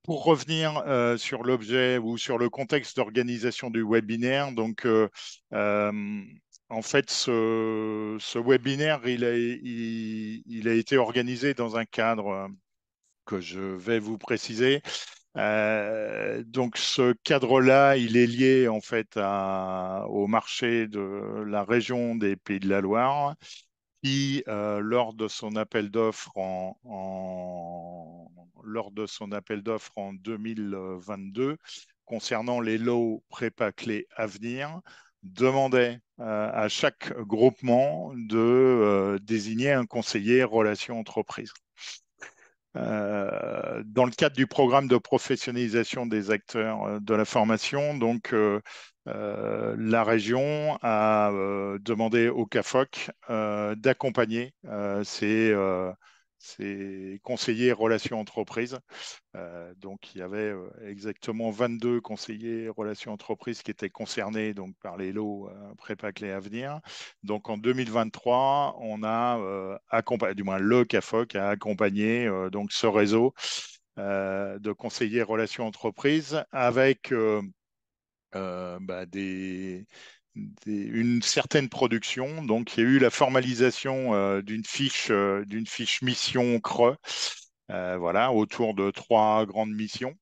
Pour revenir sur l'objet ou sur le contexte d'organisation du webinaire, euh, en fait, ce webinaire, il a été organisé dans un cadre que je vais vous préciser. Donc, ce cadre-là, il est lié en fait au marché de la région des Pays de la Loire qui, lors de son appel d'offres lors de son appel d'offres en 2022, concernant les lots prépa clés à venir, demandait à chaque groupement de désigner un conseiller relations entreprises. Dans le cadre du programme de professionnalisation des acteurs de la formation, la région a demandé au CAFOC d'accompagner ces conseillers relations entreprises. Donc, il y avait exactement 22 conseillers relations entreprises qui étaient concernés donc, par les lots prépa clés à venir. Donc, en 2023, on a accompagné, du moins le CAFOC a accompagné donc ce réseau de conseillers relations entreprises avec une certaine production. Donc, il y a eu la formalisation d'une fiche mission CRE, voilà, autour de trois grandes missions.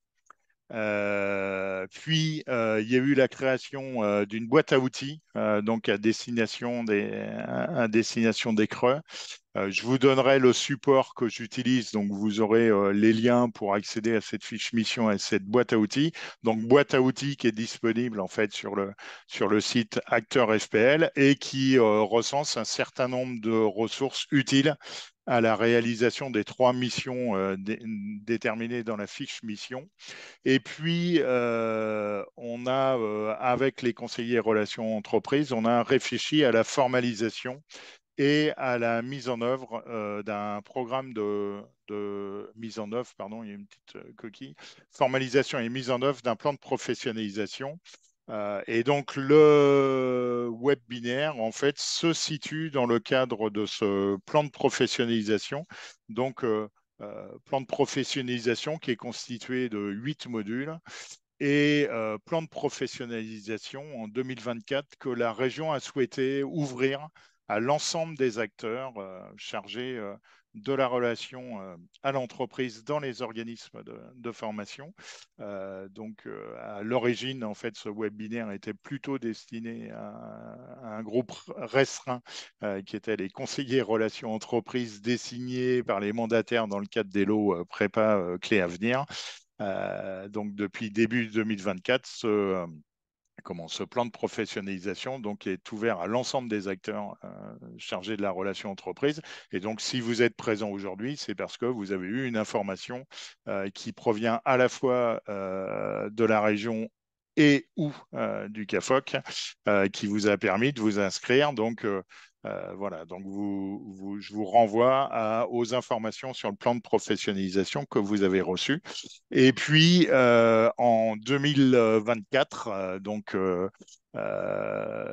Il y a eu la création d'une boîte à outils, donc à destination des creux. Je vous donnerai le support que j'utilise, donc vous aurez les liens pour accéder à cette fiche mission, à cette boîte à outils. Donc boîte à outils qui est disponible en fait sur le site Acteur FPL et qui recense un certain nombre de ressources utiles à la réalisation des trois missions déterminées dans la fiche mission. Et puis, avec les conseillers relations entreprises, on a réfléchi à la formalisation et à la mise en œuvre d'un programme de mise en œuvre, pardon, il y a une petite coquille, formalisation et mise en œuvre d'un plan de professionnalisation. Et donc, le webinaire, en fait, se situe dans le cadre de ce plan de professionnalisation. Donc, plan de professionnalisation qui est constitué de 8 modules et plan de professionnalisation en 2024 que la région a souhaité ouvrir à l'ensemble des acteurs chargés de la relation à l'entreprise dans les organismes de formation. À l'origine, en fait, ce webinaire était plutôt destiné à un groupe restreint qui étaient les conseillers relations entreprises désignés par les mandataires dans le cadre des lots prépa clés à venir. Donc, depuis début 2024, ce plan de professionnalisation donc, est ouvert à l'ensemble des acteurs chargés de la relation entreprise. Et donc, si vous êtes présent aujourd'hui, c'est parce que vous avez eu une information qui provient à la fois de la région et ou du CAFOC qui vous a permis de vous inscrire. Voilà, donc je vous renvoie aux informations sur le plan de professionnalisation que vous avez reçu. Et puis, en 2024,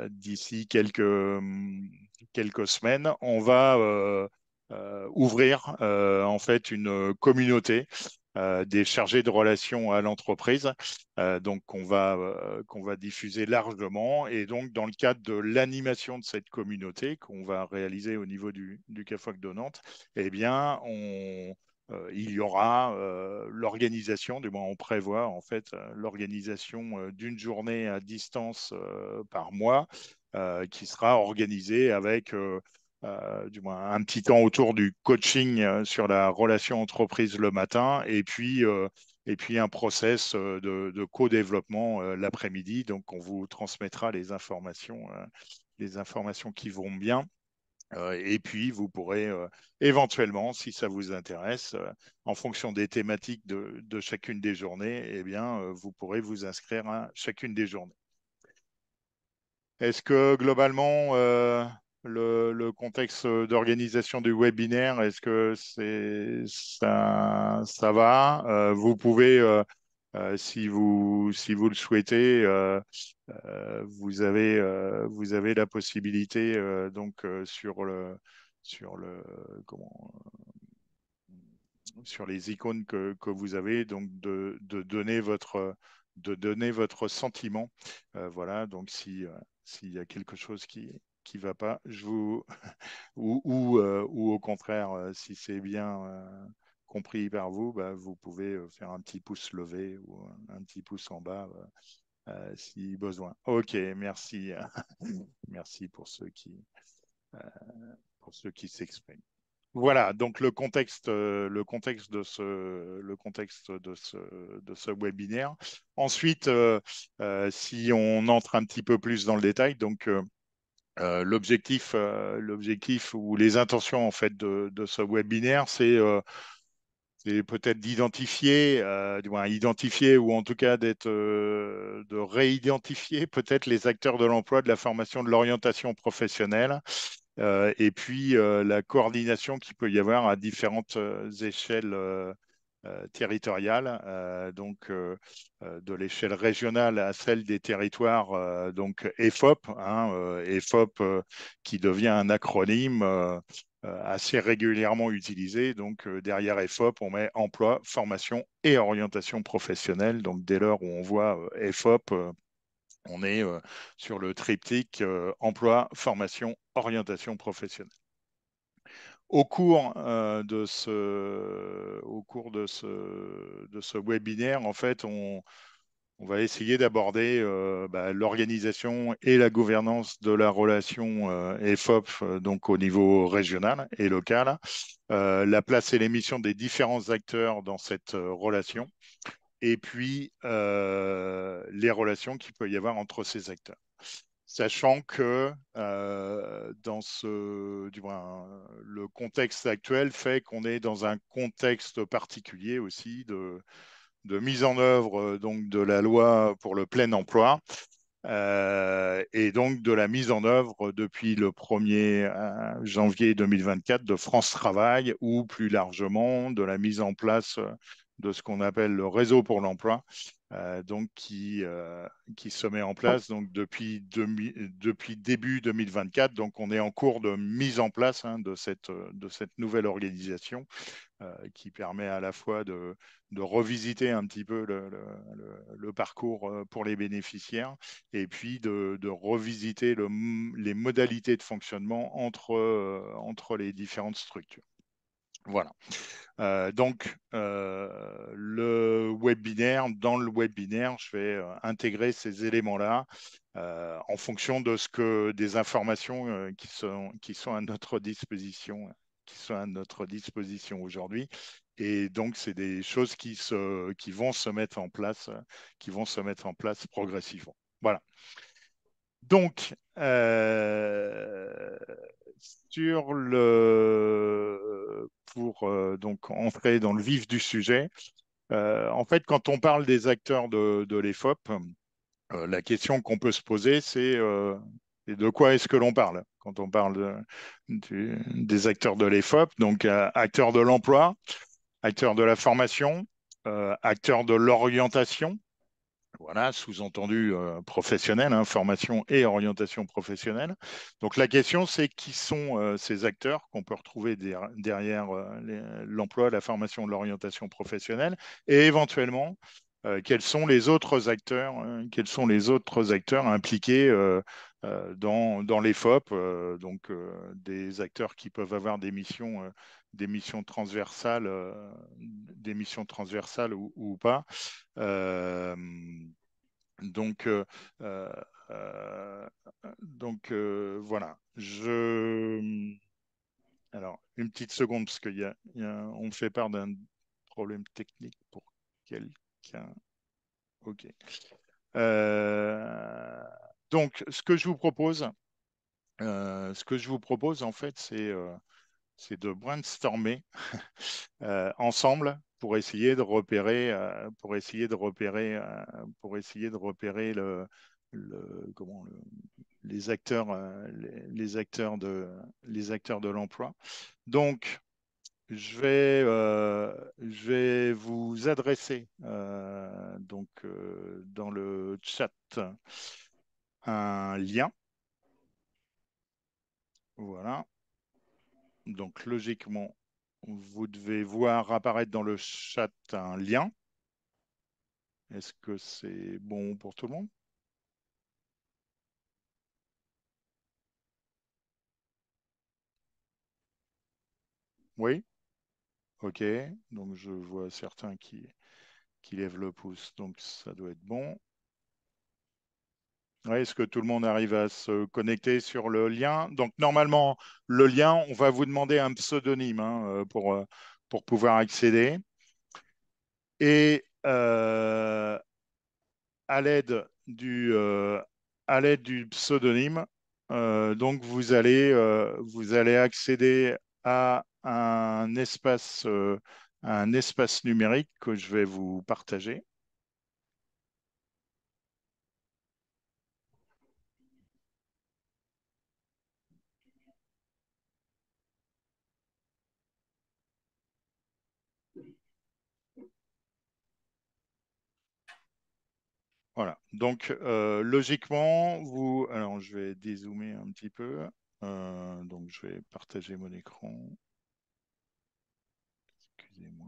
d'ici quelques semaines, on va ouvrir en fait une communauté des chargés de relations à l'entreprise, qu'on va diffuser largement. Et donc, dans le cadre de l'animation de cette communauté qu'on va réaliser au niveau du CAFOC de Nantes, eh bien, il y aura l'organisation, du moins on prévoit en fait l'organisation d'une journée à distance par mois qui sera organisée avec du moins un petit temps autour du coaching sur la relation entreprise le matin et puis un process de co-développement l'après-midi. Donc on vous transmettra les informations qui vont bien. Et puis, vous pourrez éventuellement, si ça vous intéresse, en fonction des thématiques de chacune des journées, eh bien, vous pourrez vous inscrire à chacune des journées. Est-ce que globalement, le contexte d'organisation du webinaire, est-ce que ça va? Vous pouvez, si vous le souhaitez, vous avez la possibilité sur le comment sur les icônes que vous avez, donc de donner votre sentiment. Voilà, donc si, s'il y a quelque chose qui va pas, ou au contraire, si c'est bien compris par vous, bah, vous pouvez faire un petit pouce levé ou un petit pouce en bas si besoin. Ok, merci. Merci euh, pour ceux qui s'expriment. Voilà, donc le contexte de ce webinaire. Ensuite, si on entre un petit peu plus dans le détail, donc l'objectif ou les intentions en fait de ce webinaire, c'est peut-être d'identifier, du moins identifier ou en tout cas de réidentifier peut-être les acteurs de l'emploi, de la formation, de l'orientation professionnelle et puis la coordination qu'il peut y avoir à différentes échelles territoriales, de l'échelle régionale à celle des territoires, donc EFOP, hein, EFOP qui devient un acronyme assez régulièrement utilisé. Donc derrière EFOP, on met emploi, formation et orientation professionnelle. Donc dès lors où on voit EFOP, on est sur le triptyque emploi, formation, orientation professionnelle. Au cours de ce webinaire, en fait, on va essayer d'aborder bah, l'organisation et la gouvernance de la relation EFOP, donc au niveau régional et local, la place et les missions des différents acteurs dans cette relation, et puis les relations qu'il peut y avoir entre ces acteurs. Sachant que du moins, le contexte actuel fait qu'on est dans un contexte particulier aussi de mise en œuvre donc de la loi pour le plein emploi et donc de la mise en œuvre depuis le 1er janvier 2024 de France Travail ou plus largement de la mise en place de ce qu'on appelle le réseau pour l'emploi, qui se met en place donc depuis début 2024. Donc on est en cours de mise en place hein, de cette nouvelle organisation qui permet à la fois de revisiter un petit peu le parcours pour les bénéficiaires et puis de revisiter les modalités de fonctionnement entre les différentes structures. Voilà. Dans le webinaire, je vais intégrer ces éléments-là en fonction de des informations qui sont à notre disposition, aujourd'hui. Et donc, c'est des choses qui vont se mettre en place, progressivement. Voilà. Donc, pour donc entrer dans le vif du sujet, en fait, quand on parle des acteurs de l'EFOP, la question qu'on peut se poser, c'est de quoi est-ce que l'on parle quand on parle des acteurs de l'EFOP, donc acteurs de l'emploi, acteurs de la formation, acteurs de l'orientation, voilà, sous-entendu professionnel, hein, formation et orientation professionnelle. Donc la question, c'est qui sont ces acteurs qu'on peut retrouver derrière l'emploi, la formation, l'orientation professionnelle, et éventuellement quels sont les autres acteurs impliqués dans l'EFOP, des acteurs qui peuvent avoir des missions transversales, ou pas. Euh, donc, euh, euh, euh, voilà. Alors, une petite seconde, parce on me fait part d'un problème technique pour quelqu'un. OK. Euh, donc, ce que je vous propose, en fait, c'est de brainstormer ensemble pour essayer de repérer les acteurs de l'emploi. Donc, je vais vous adresser dans le chat un lien. Voilà. Donc, logiquement, vous devez voir apparaître dans le chat un lien. Est-ce que c'est bon pour tout le monde? Oui? OK. Donc je vois certains qui lèvent le pouce, donc ça doit être bon. Ouais, est-ce que tout le monde arrive à se connecter sur le lien? Donc normalement, le lien, on va vous demander un pseudonyme hein, pour pouvoir accéder. Et à à l'aide du pseudonyme, donc vous allez accéder à un espace numérique que je vais vous partager. Voilà. Donc, logiquement, alors, je vais dézoomer un petit peu. Donc, je vais partager mon écran. Excusez-moi.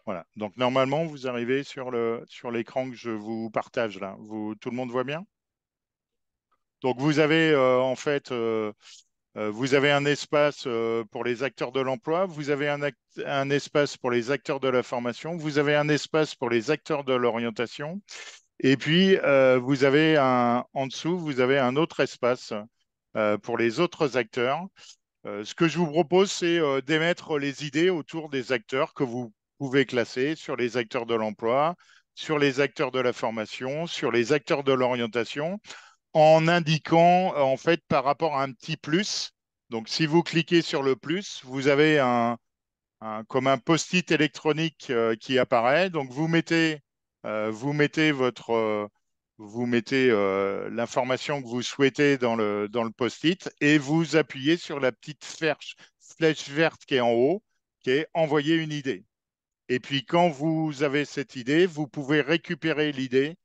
Voilà. Donc, normalement, vous arrivez sur l'écran que je vous partage là. Tout le monde voit bien? Donc, vous avez en fait, vous avez un espace pour les acteurs de l'emploi, vous avez un espace pour les acteurs de la formation, vous avez un espace pour les acteurs de l'orientation. Et puis, en dessous, vous avez un autre espace pour les autres acteurs. Ce que je vous propose, c'est d'émettre les idées autour des acteurs que vous pouvez classer sur les acteurs de l'emploi, sur les acteurs de la formation, sur les acteurs de l'orientation, en indiquant en fait par rapport à un petit plus. Donc, si vous cliquez sur le plus, vous avez comme un post-it électronique qui apparaît. Donc, vous mettez vous mettez l'information que vous souhaitez dans le post-it et vous appuyez sur la petite flèche verte qui est en haut, qui est envoyer une idée. Et puis, quand vous avez cette idée, vous pouvez récupérer l'idée.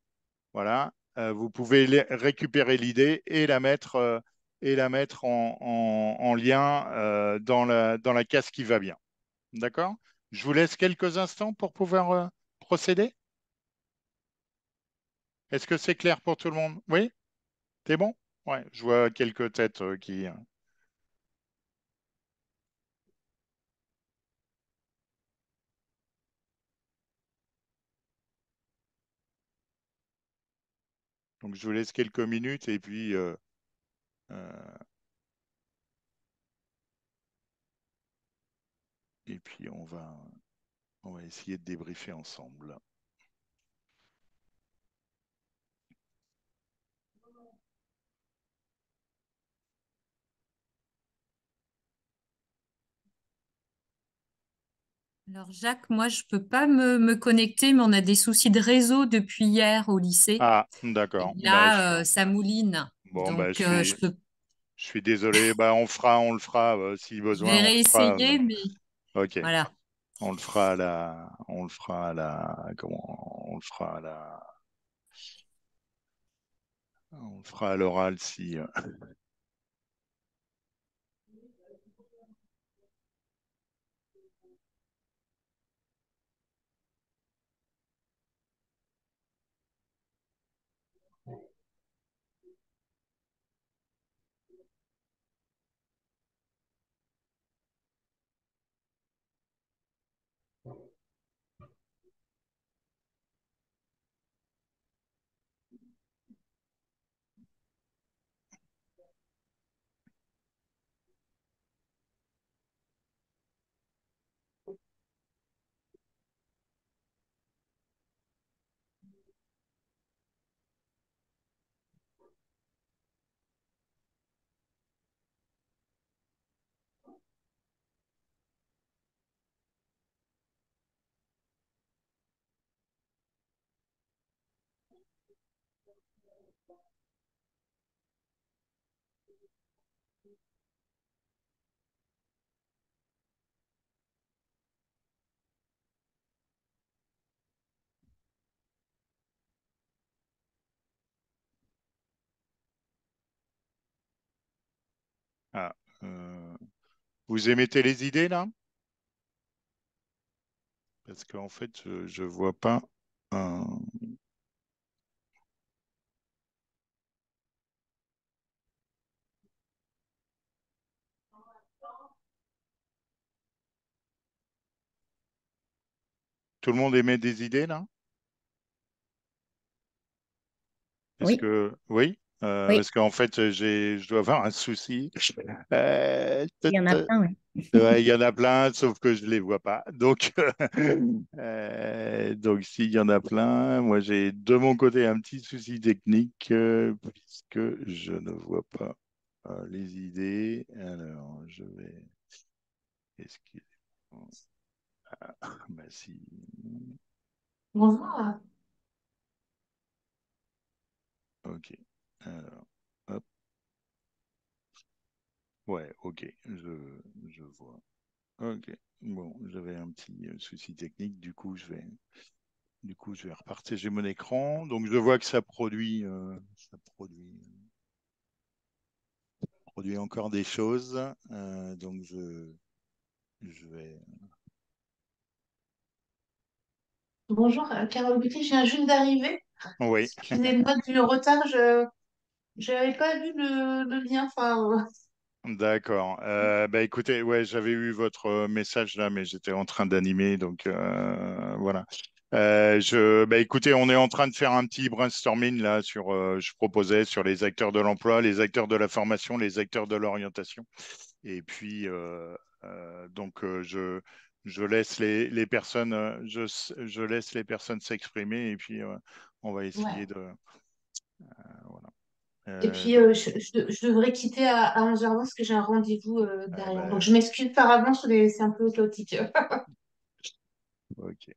Voilà. Vous pouvez récupérer l'idée et la mettre en lien dans la case qui va bien. D'accord? Je vous laisse quelques instants pour pouvoir procéder. Est-ce que c'est clair pour tout le monde? Oui? C'est bon? Ouais, je vois quelques têtes qui. Donc je vous laisse quelques minutes euh, et puis on va essayer de débriefer ensemble. Alors Jacques, moi je peux pas me connecter, mais on a des soucis de réseau depuis hier au lycée. Ah, Et d'accord. là, ça mouline. Bon, bah, Donc je suis désolé. Bah, on le fera si je besoin, vais on le fera. réessayer, mais Ok. voilà. On le fera à la, comment, on le fera à la, on le fera à l'oral si. Vous émettez les idées là? Parce qu'en fait, je vois pas. un- Tout le monde émet des idées là? Est-ce Oui, que oui? oui, Parce qu'en fait, je dois avoir un souci. il y en a plein, oui. Ouais, il y en a plein, sauf que je les vois pas. Donc, donc s'il y en a plein, moi j'ai de mon côté un petit souci technique puisque je ne vois pas les idées. Alors, je vais. Est-ce qu'il. Bah si. Bonjour. Ok. Alors, hop. Ouais, ok. Je vois. Ok. Bon, j'avais un petit souci technique. Du coup, je vais repartager mon écran. Donc, je vois que ça produit encore des choses. Donc, je vais. Bonjour, Carole Buquet, je viens juste d'arriver. Oui, Excusez-moi du retard, je n'avais pas vu le lien. d'accord. Bah, écoutez, ouais, j'avais eu votre message là, mais j'étais en train d'animer, donc voilà. Bah, écoutez, on est en train de faire un petit brainstorming là sur, je proposais sur les acteurs de l'emploi, les acteurs de la formation, les acteurs de l'orientation. Et puis, donc, je laisse les personnes, je laisse les personnes s'exprimer et puis on va essayer Ouais. de. Voilà. Et puis, Donc, je devrais quitter à 11h20 parce que j'ai un rendez-vous derrière. Donc, je bah, m'excuse par avance, c'est un peu chaotique. ok.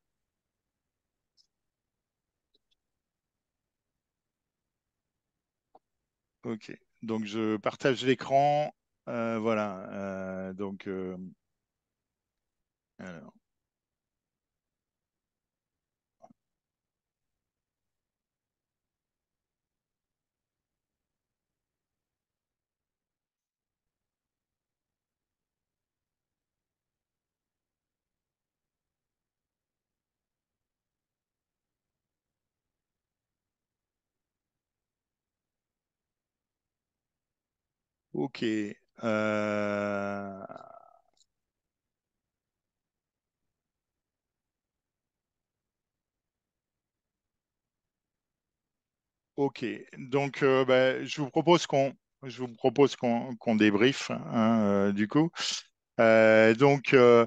Ok. Donc, je partage l'écran. Voilà. Donc, alors, ok. Euh, ok. Donc, bah, je vous propose qu'on débriefe, hein, du coup. Donc, euh,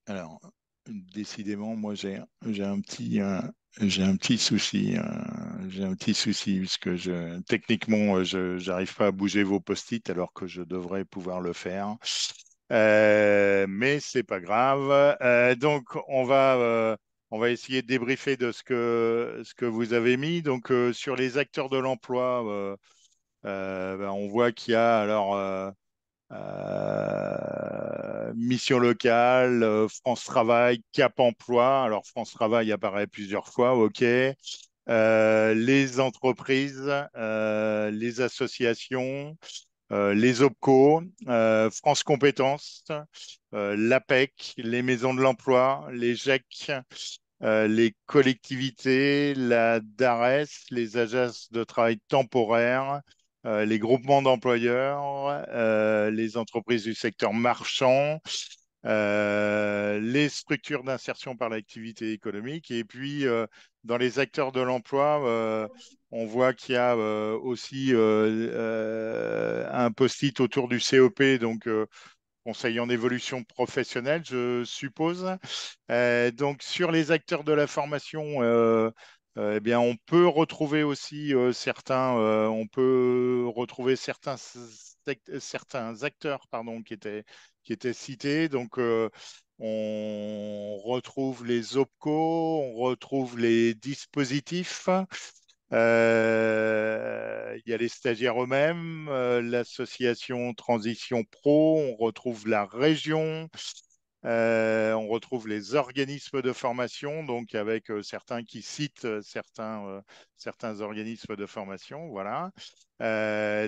alors, décidément, moi, j'ai un petit souci. J'ai un petit souci puisque techniquement, je n'arrive pas à bouger vos post-it alors que je devrais pouvoir le faire. Mais c'est pas grave. Donc, on va essayer de débriefer de ce que vous avez mis. Donc, sur les acteurs de l'emploi, ben, on voit qu'il y a alors. Mission locale, France Travail, Cap Emploi. Alors, France Travail apparaît plusieurs fois, OK. Les entreprises, les associations, les OPCO, France Compétences, l'APEC, les maisons de l'emploi, les GEC, les collectivités, la DARES, les agences de travail temporaire, les groupements d'employeurs, les entreprises du secteur marchand, les structures d'insertion par l'activité économique. Et puis, dans les acteurs de l'emploi, on voit qu'il y a aussi un post-it autour du COP, donc conseil en évolution professionnelle, je suppose. Donc, sur les acteurs de la formation, eh bien, on peut retrouver certains acteurs, pardon, qui étaient cités. Donc, on retrouve les OPCO, on retrouve les dispositifs. Il y a les stagiaires eux-mêmes, l'association Transition Pro, on retrouve la région, On retrouve les organismes de formation, donc avec certains qui citent certains organismes de formation. Voilà.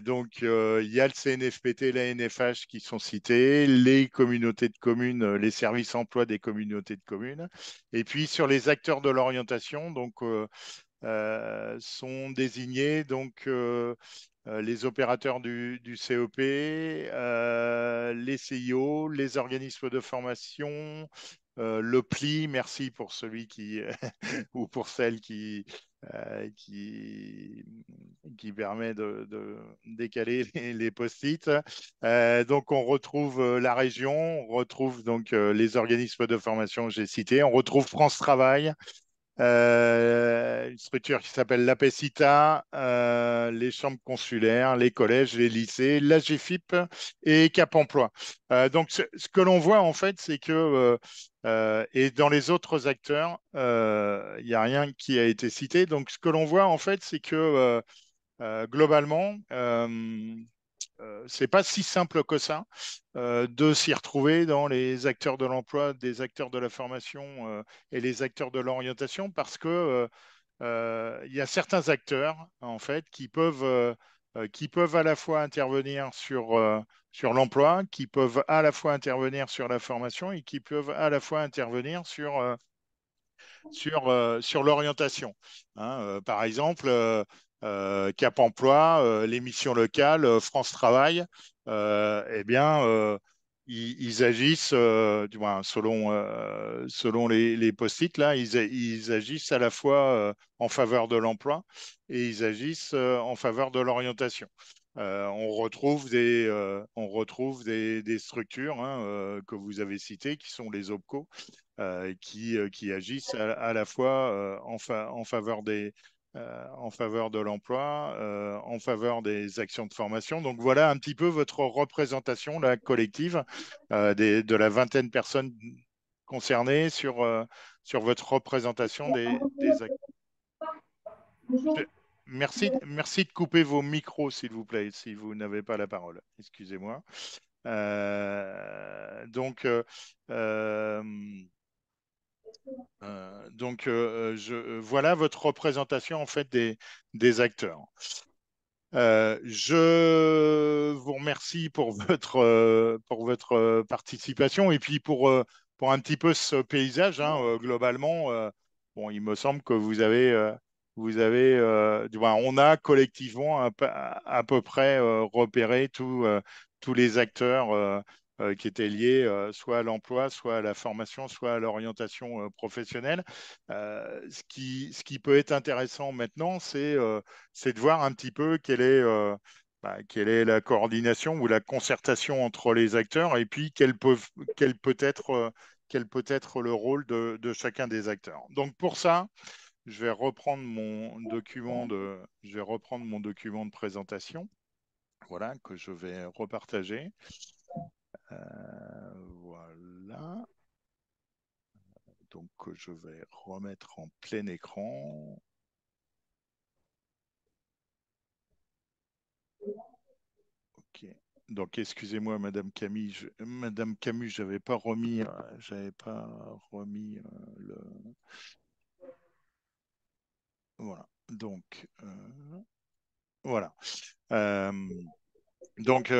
Donc, il y a le CNFPT, la NFH qui sont cités, les communautés de communes, les services emploi des communautés de communes. Et puis, sur les acteurs de l'orientation, donc, sont désignés donc, les opérateurs du CEP, les CIO, les organismes de formation, le PLI, merci pour celui qui ou pour celle qui permet de décaler les post-it. Donc on retrouve la région, on retrouve donc les organismes de formation que j'ai cités, on retrouve France Travail, une structure qui s'appelle l'APECITA, les chambres consulaires, les collèges, les lycées, la GFIP et Cap Emploi. Donc, ce que l'on voit, en fait, c'est que, et dans les autres acteurs, il n'y a rien qui a été cité. Donc, ce que l'on voit, en fait, c'est que globalement, c'est pas si simple que ça de s'y retrouver dans les acteurs de l'emploi, des acteurs de la formation et les acteurs de l'orientation parce que il y a certains acteurs en fait qui peuvent à la fois intervenir sur l'emploi, qui peuvent à la fois intervenir sur la formation et qui peuvent à la fois intervenir sur l'orientation. Hein, par exemple, Cap Emploi, les missions locales, France Travail, eh bien, ils agissent, du moins, selon les post-it, là, ils agissent à la fois en faveur de l'emploi et ils agissent en faveur de l'orientation. On retrouve des structures hein, que vous avez citées, qui sont les OPCO, qui agissent à la fois en faveur en faveur de l'emploi, en faveur des actions de formation. Donc voilà un petit peu votre représentation la collective de la vingtaine de personnes concernées sur votre représentation des actions. Merci de couper vos micros, s'il vous plaît, si vous n'avez pas la parole. Excusez-moi. Donc, voilà votre représentation en fait des acteurs. Je vous remercie pour votre participation et puis pour un petit peu ce paysage. Hein, globalement, bon, il me semble que du moins, on a collectivement à peu près repéré tous les acteurs qui étaient liés soit à l'emploi, soit à la formation, soit à l'orientation professionnelle. Ce qui peut être intéressant maintenant, c'est de voir un petit peu quelle est la coordination ou la concertation entre les acteurs et puis quel peut être le rôle de chacun des acteurs. Donc pour ça, je vais reprendre je vais reprendre mon document de présentation, voilà, que je vais repartager. Voilà. Donc je vais remettre en plein écran. Ok. Donc, excusez-moi, Madame Camus, j'avais pas remis le. Voilà. Donc, voilà. Donc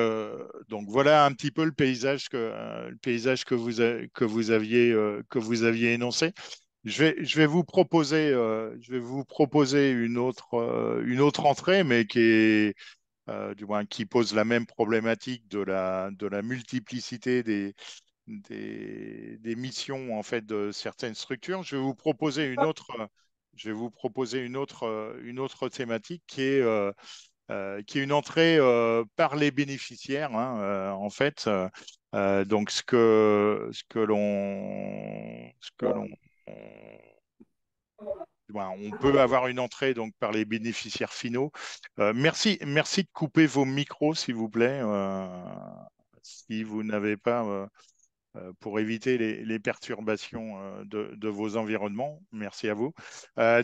voilà un petit peu le paysage que vous aviez énoncé. Je vais vous proposer, une autre entrée, mais du moins, qui pose la même problématique de la multiplicité des missions en fait de certaines structures. Je vais vous proposer une autre thématique qui est une entrée par les bénéficiaires, hein, en fait. Donc, ce que l'on on peut avoir une entrée donc par les bénéficiaires finaux. Merci de couper vos micros, s'il vous plaît, si vous n'avez pas, pour éviter les perturbations de vos environnements. Merci à vous.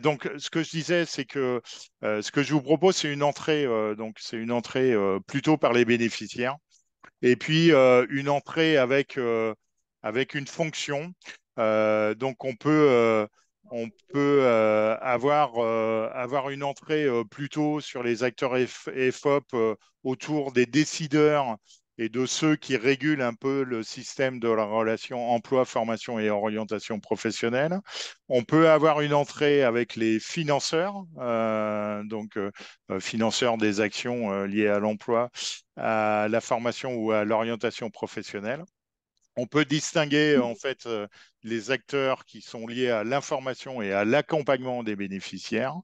Donc, ce que je disais, c'est que ce que je vous propose, c'est une entrée, c'est une entrée plutôt par les bénéficiaires, et puis une entrée avec avec une fonction. Donc, on peut avoir une entrée plutôt sur les acteurs FOP autour des décideurs et de ceux qui régulent un peu le système de la relation emploi, formation et orientation professionnelle. On peut avoir une entrée avec les financeurs, financeurs des actions liées à l'emploi, à la formation ou à l'orientation professionnelle. On peut distinguer en fait les acteurs qui sont liés à l'information et à l'accompagnement des bénéficiaires.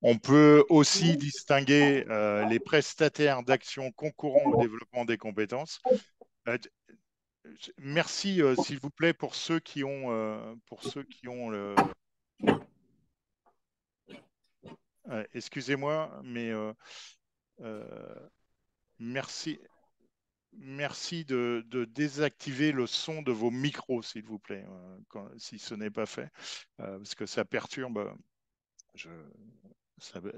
On peut aussi distinguer les prestataires d'actions concourant au développement des compétences. Euh, Merci, s'il vous plaît, pour ceux qui ont excusez-moi, mais merci. Merci de désactiver le son de vos micros, s'il vous plaît, si ce n'est pas fait, parce que ça perturbe. Je,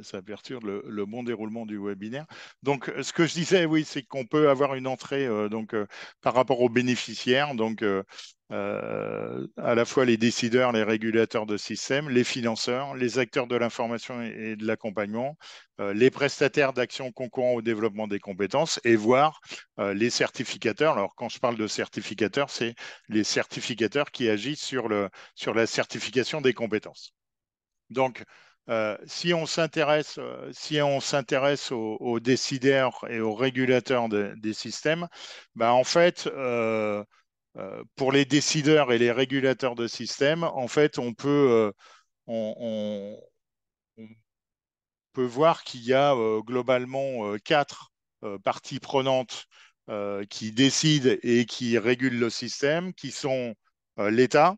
ça perturbe le bon déroulement du webinaire. Donc, ce que je disais, oui, c'est qu'on peut avoir une entrée par rapport aux bénéficiaires, donc à la fois les décideurs, les régulateurs de système, les financeurs, les acteurs de l'information et de l'accompagnement, les prestataires d'actions concourant au développement des compétences et voire les certificateurs. Alors, quand je parle de certificateurs, c'est les certificateurs qui agissent sur la certification des compétences. Donc, si on s'intéresse aux décideurs et aux régulateurs des systèmes, bah, en fait, pour les décideurs et les régulateurs de systèmes, en fait, on, on peut voir qu'il y a globalement quatre parties prenantes qui décident et qui régulent le système, qui sont l'État,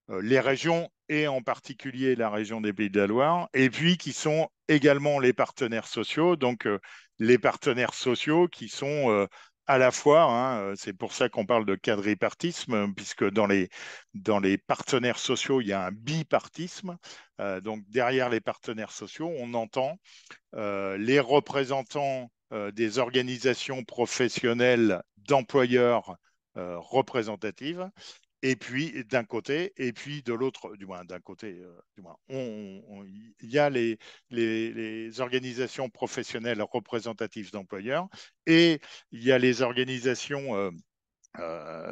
les régions et en particulier la région des Pays de la Loire, et puis qui sont également les partenaires sociaux, donc les partenaires sociaux qui sont à la fois, hein, c'est pour ça qu'on parle de quadripartisme, puisque dans les partenaires sociaux, il y a un bipartisme. Donc derrière les partenaires sociaux, on entend les représentants des organisations professionnelles d'employeurs représentatives et puis d'un côté, et puis de l'autre, du moins d'un côté, du moins, il y a les organisations professionnelles représentatives d'employeurs et il y a les organisations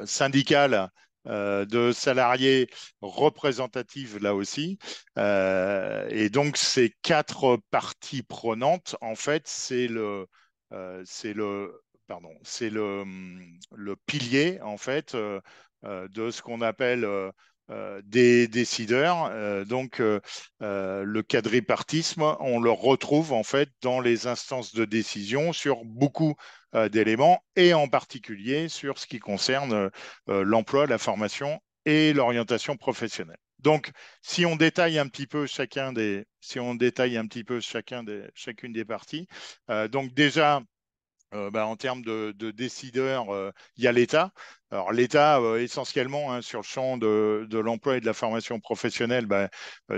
syndicales de salariés représentatives là aussi. Et donc ces quatre parties prenantes, en fait, c'est le, pardon, c'est le pilier en fait de ce qu'on appelle des décideurs. Le quadripartisme, on le retrouve en fait dans les instances de décision sur beaucoup d'éléments et en particulier sur ce qui concerne l'emploi, la formation et l'orientation professionnelle. Donc, si on détaille un petit peu chacune des parties, donc déjà, en termes de décideurs, il y a l'État. Alors l'État, essentiellement, hein, sur le champ de l'emploi et de la formation professionnelle,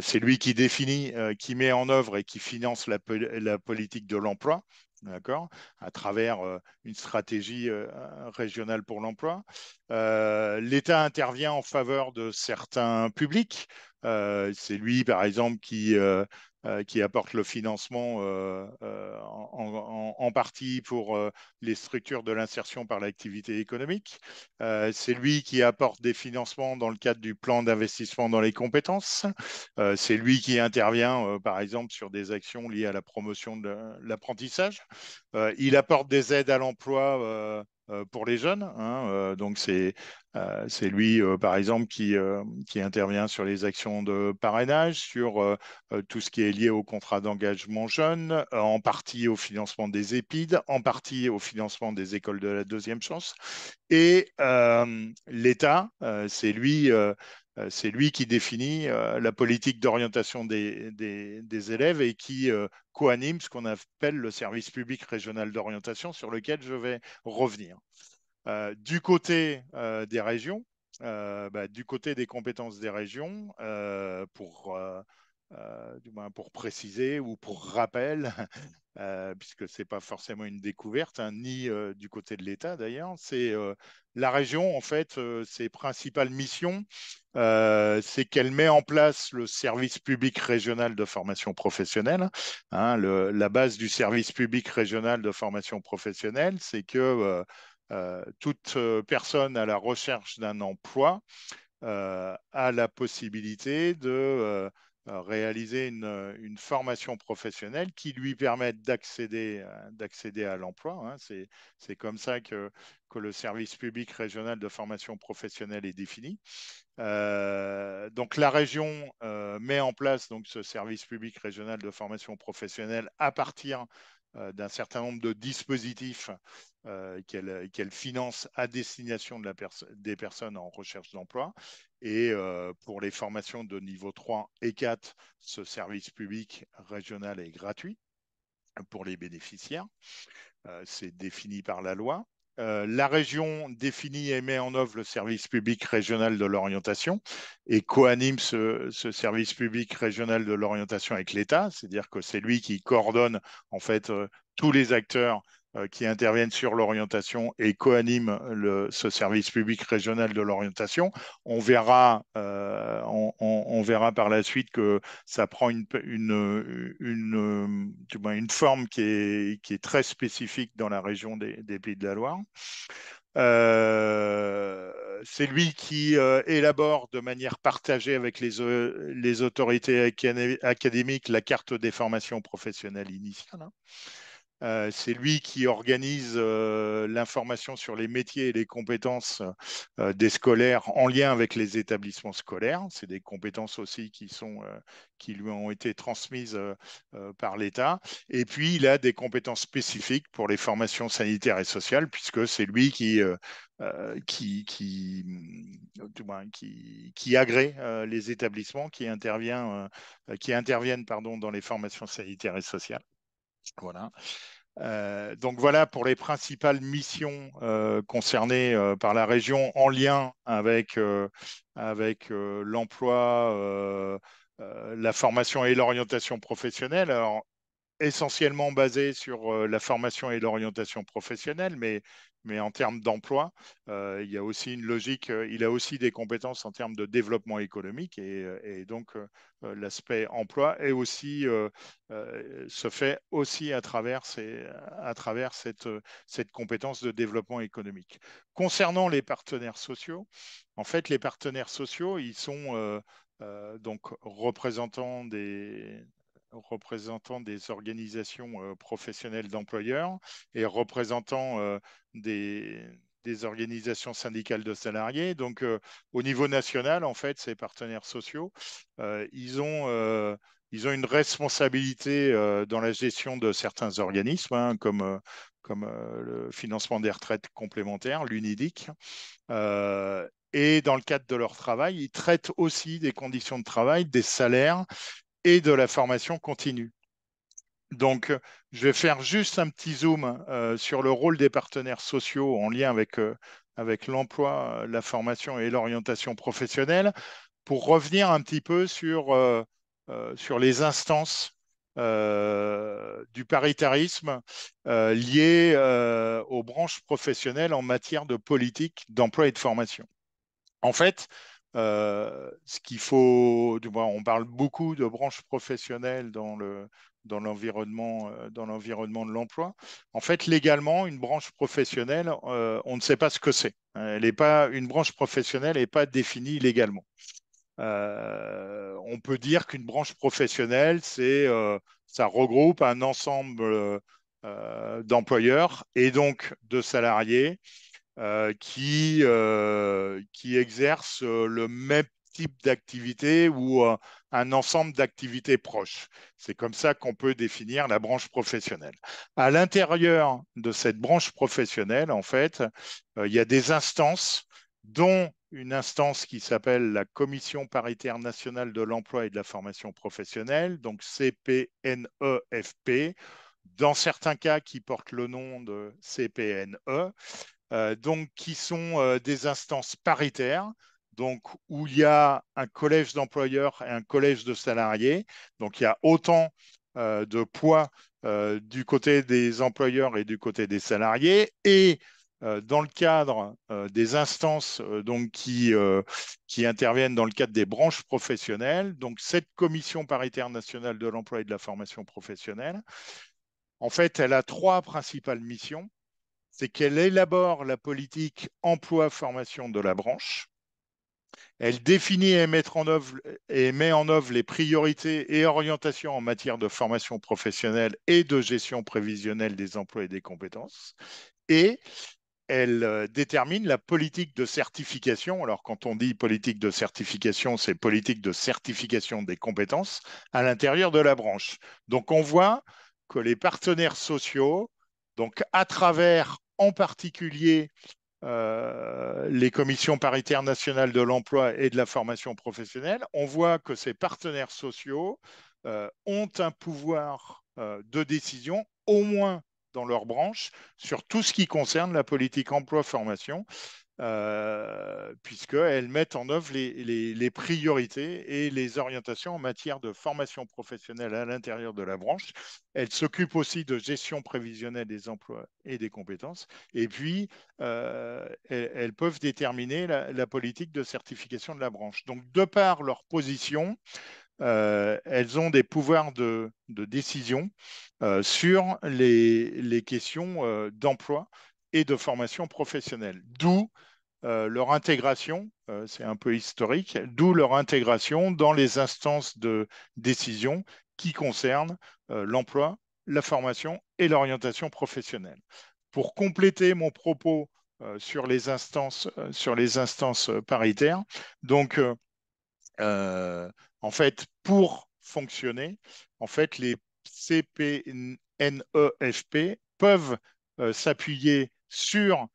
c'est lui qui définit, qui met en œuvre et qui finance la politique de l'emploi, d'accord, à travers une stratégie régionale pour l'emploi. L'État intervient en faveur de certains publics. C'est lui, par exemple, qui apporte le financement en partie pour les structures de l'insertion par l'activité économique. C'est lui qui apporte des financements dans le cadre du plan d'investissement dans les compétences. C'est lui qui intervient, par exemple, sur des actions liées à la promotion de l'apprentissage. Il apporte des aides à l'emploi pour les jeunes, hein, donc c'est lui, par exemple, qui intervient sur les actions de parrainage, sur tout ce qui est lié au contrat d'engagement jeune, en partie au financement des EPID, en partie au financement des écoles de la deuxième chance. Et l'État, c'est lui qui définit la politique d'orientation des élèves et qui co-anime ce qu'on appelle le service public régional d'orientation, sur lequel je vais revenir. Du côté des régions, du côté des compétences des régions, pour du moins pour préciser ou pour rappel, puisque ce n'est pas forcément une découverte, hein, ni du côté de l'État d'ailleurs. C'est la région, en fait, ses principales missions, c'est qu'elle met en place le service public régional de formation professionnelle. Hein, la base du service public régional de formation professionnelle, c'est que toute personne à la recherche d'un emploi a la possibilité de réaliser une formation professionnelle qui lui permette d'accéder à l'emploi. Hein. C'est comme ça que le service public régional de formation professionnelle est défini. Donc la région met en place donc, ce service public régional de formation professionnelle à partir d'un certain nombre de dispositifs qu'elle finance à destination des personnes en recherche d'emploi. Et pour les formations de niveau 3 et 4, ce service public régional est gratuit pour les bénéficiaires. C'est défini par la loi. La région définit et met en œuvre le service public régional de l'orientation et coanime ce service public régional de l'orientation avec l'État, c'est-à-dire que c'est lui qui coordonne en fait tous les acteurs qui interviennent sur l'orientation et coanime ce service public régional de l'orientation. On verra par la suite que ça prend une forme qui est très spécifique dans la région des Pays de la Loire. C'est lui qui élabore de manière partagée avec les autorités académiques la carte des formations professionnelles initiales. C'est lui qui organise l'information sur les métiers et les compétences des scolaires en lien avec les établissements scolaires. C'est des compétences aussi qui lui ont été transmises par l'État. Et puis, il a des compétences spécifiques pour les formations sanitaires et sociales, puisque c'est lui qui agrée les établissements qui interviennent dans les formations sanitaires et sociales. Voilà. Donc voilà pour les principales missions concernées par la région en lien avec l'emploi, la formation et l'orientation professionnelle. Alors, essentiellement basé sur la formation et l'orientation professionnelle, mais en termes d'emploi, il y a aussi une logique, il a aussi des compétences en termes de développement économique et donc l'aspect emploi est aussi, se fait aussi à travers cette compétence de développement économique. Concernant les partenaires sociaux, en fait, les partenaires sociaux, ils sont donc représentants des organisations professionnelles d'employeurs et représentants des organisations syndicales de salariés. Donc, au niveau national, en fait, ces partenaires sociaux, ils ont une responsabilité dans la gestion de certains organismes, hein, comme le financement des retraites complémentaires, l'UNIDIC. Et dans le cadre de leur travail, ils traitent aussi des conditions de travail, des salaires et de la formation continue. Donc, je vais faire juste un petit zoom sur le rôle des partenaires sociaux en lien avec l'emploi, la formation et l'orientation professionnelle pour revenir un petit peu sur les instances du paritarisme liées aux branches professionnelles en matière de politique d'emploi et de formation. En fait, ce qu'il faut, on parle beaucoup de branches professionnelles dans l'environnement de l'emploi. En fait, légalement, une branche professionnelle, on ne sait pas ce que c'est. Une branche professionnelle n'est pas définie légalement. On peut dire qu'une branche professionnelle, ça regroupe un ensemble d'employeurs et donc de salariés qui exercent le même type d'activité ou un ensemble d'activités proches. C'est comme ça qu'on peut définir la branche professionnelle. À l'intérieur de cette branche professionnelle, en fait, il y a des instances, dont une instance qui s'appelle la Commission paritaire nationale de l'emploi et de la formation professionnelle, donc CPNEFP, dans certains cas qui portent le nom de CPNE, donc qui sont des instances paritaires donc où il y a un collège d'employeurs et un collège de salariés. Donc il y a autant de poids du côté des employeurs et du côté des salariés. Et dans le cadre des instances donc qui interviennent dans le cadre des branches professionnelles, donc cette commission paritaire nationale de l'emploi et de la formation professionnelle, en fait, elle a trois principales missions. C'est qu'elle élabore la politique emploi-formation de la branche. Elle définit et met en œuvre les priorités et orientations en matière de formation professionnelle et de gestion prévisionnelle des emplois et des compétences. Et elle détermine la politique de certification. Alors, quand on dit politique de certification, c'est politique de certification des compétences à l'intérieur de la branche. Donc, on voit que les partenaires sociaux, donc à travers en particulier les commissions paritaires nationales de l'emploi et de la formation professionnelle, on voit que ces partenaires sociaux ont un pouvoir de décision, au moins dans leur branche, sur tout ce qui concerne la politique emploi-formation, puisqu'elles mettent en œuvre les priorités et les orientations en matière de formation professionnelle à l'intérieur de la branche. Elles s'occupent aussi de gestion prévisionnelle des emplois et des compétences. Et puis, elles peuvent déterminer la politique de certification de la branche. Donc, de par leur position, elles ont des pouvoirs de décision sur les questions d'emploi et de formation professionnelle. D'où leur intégration, c'est un peu historique, d'où leur intégration dans les instances de décision qui concernent l'emploi, la formation et l'orientation professionnelle. Pour compléter mon propos sur les instances paritaires, donc en fait, pour fonctionner, en fait, les CPNEFP peuvent s'appuyer sur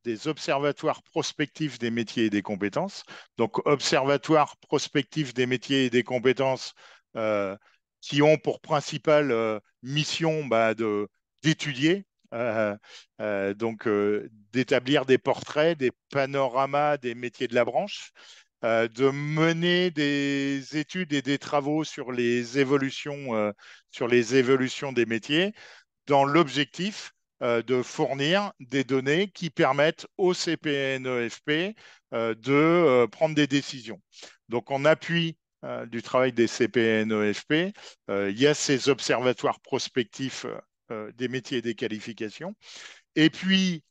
des observatoires prospectifs des métiers et des compétences. Donc, observatoires prospectifs des métiers et des compétences euh, qui ont pour principale mission d'étudier, d'établir des portraits, des panoramas des métiers de la branche, de mener des études et des travaux sur les évolutions des métiers, dans l'objectif de fournir des données qui permettent au CPNEFP de prendre des décisions. Donc, en appui du travail des CPNEFP, il y a ces observatoires prospectifs des métiers et des qualifications. Et puis,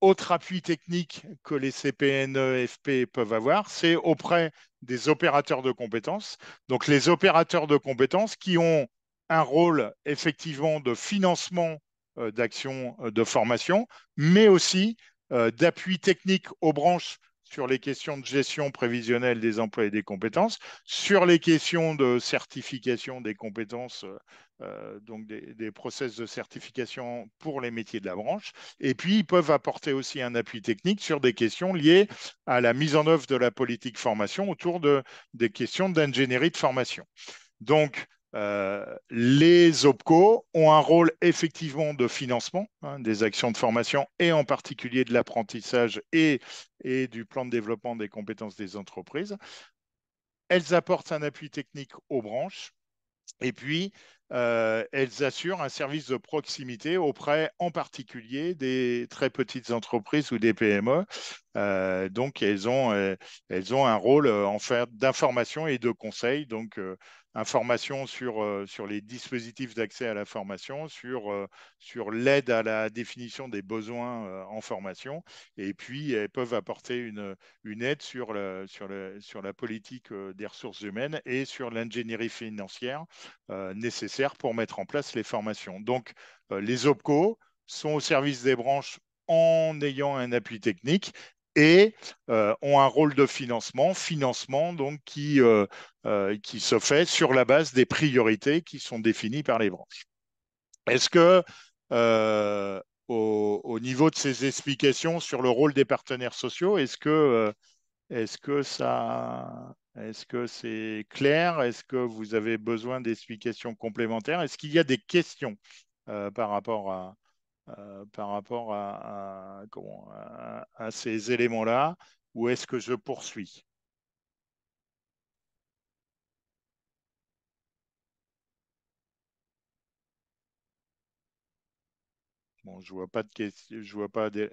autre appui technique que les CPNEFP peuvent avoir, c'est auprès des opérateurs de compétences. Donc, les opérateurs de compétences qui ont un rôle effectivement de financement d'actions de formation, mais aussi d'appui technique aux branches sur les questions de gestion prévisionnelle des emplois et des compétences, sur les questions de certification des compétences, donc des process de certification pour les métiers de la branche. Et puis, ils peuvent apporter aussi un appui technique sur des questions liées à la mise en œuvre de la politique formation autour des questions d'ingénierie de formation. Donc, les OPCO ont un rôle effectivement de financement des actions de formation et en particulier de l'apprentissage et du plan de développement des compétences des entreprises. Elles apportent un appui technique aux branches et puis elles assurent un service de proximité auprès en particulier des très petites entreprises ou des PME. Donc, elles ont un rôle en fait d'information et de conseil. Donc, information sur les dispositifs d'accès à la formation, sur l'aide à la définition des besoins en formation. Et puis, elles peuvent apporter une aide sur la politique des ressources humaines et sur l'ingénierie financière nécessaire pour mettre en place les formations. Donc, les OPCO sont au service des branches en ayant un appui technique et ont un rôle de financement donc qui se fait sur la base des priorités qui sont définies par les branches. Est-ce que au niveau de ces explications sur le rôle des partenaires sociaux, est-ce que c'est clair? Est-ce que vous avez besoin d'explications complémentaires? Est-ce qu'il y a des questions par rapport à ces éléments-là? ou est-ce que je poursuis? Bon, je vois pas de question, je vois pas une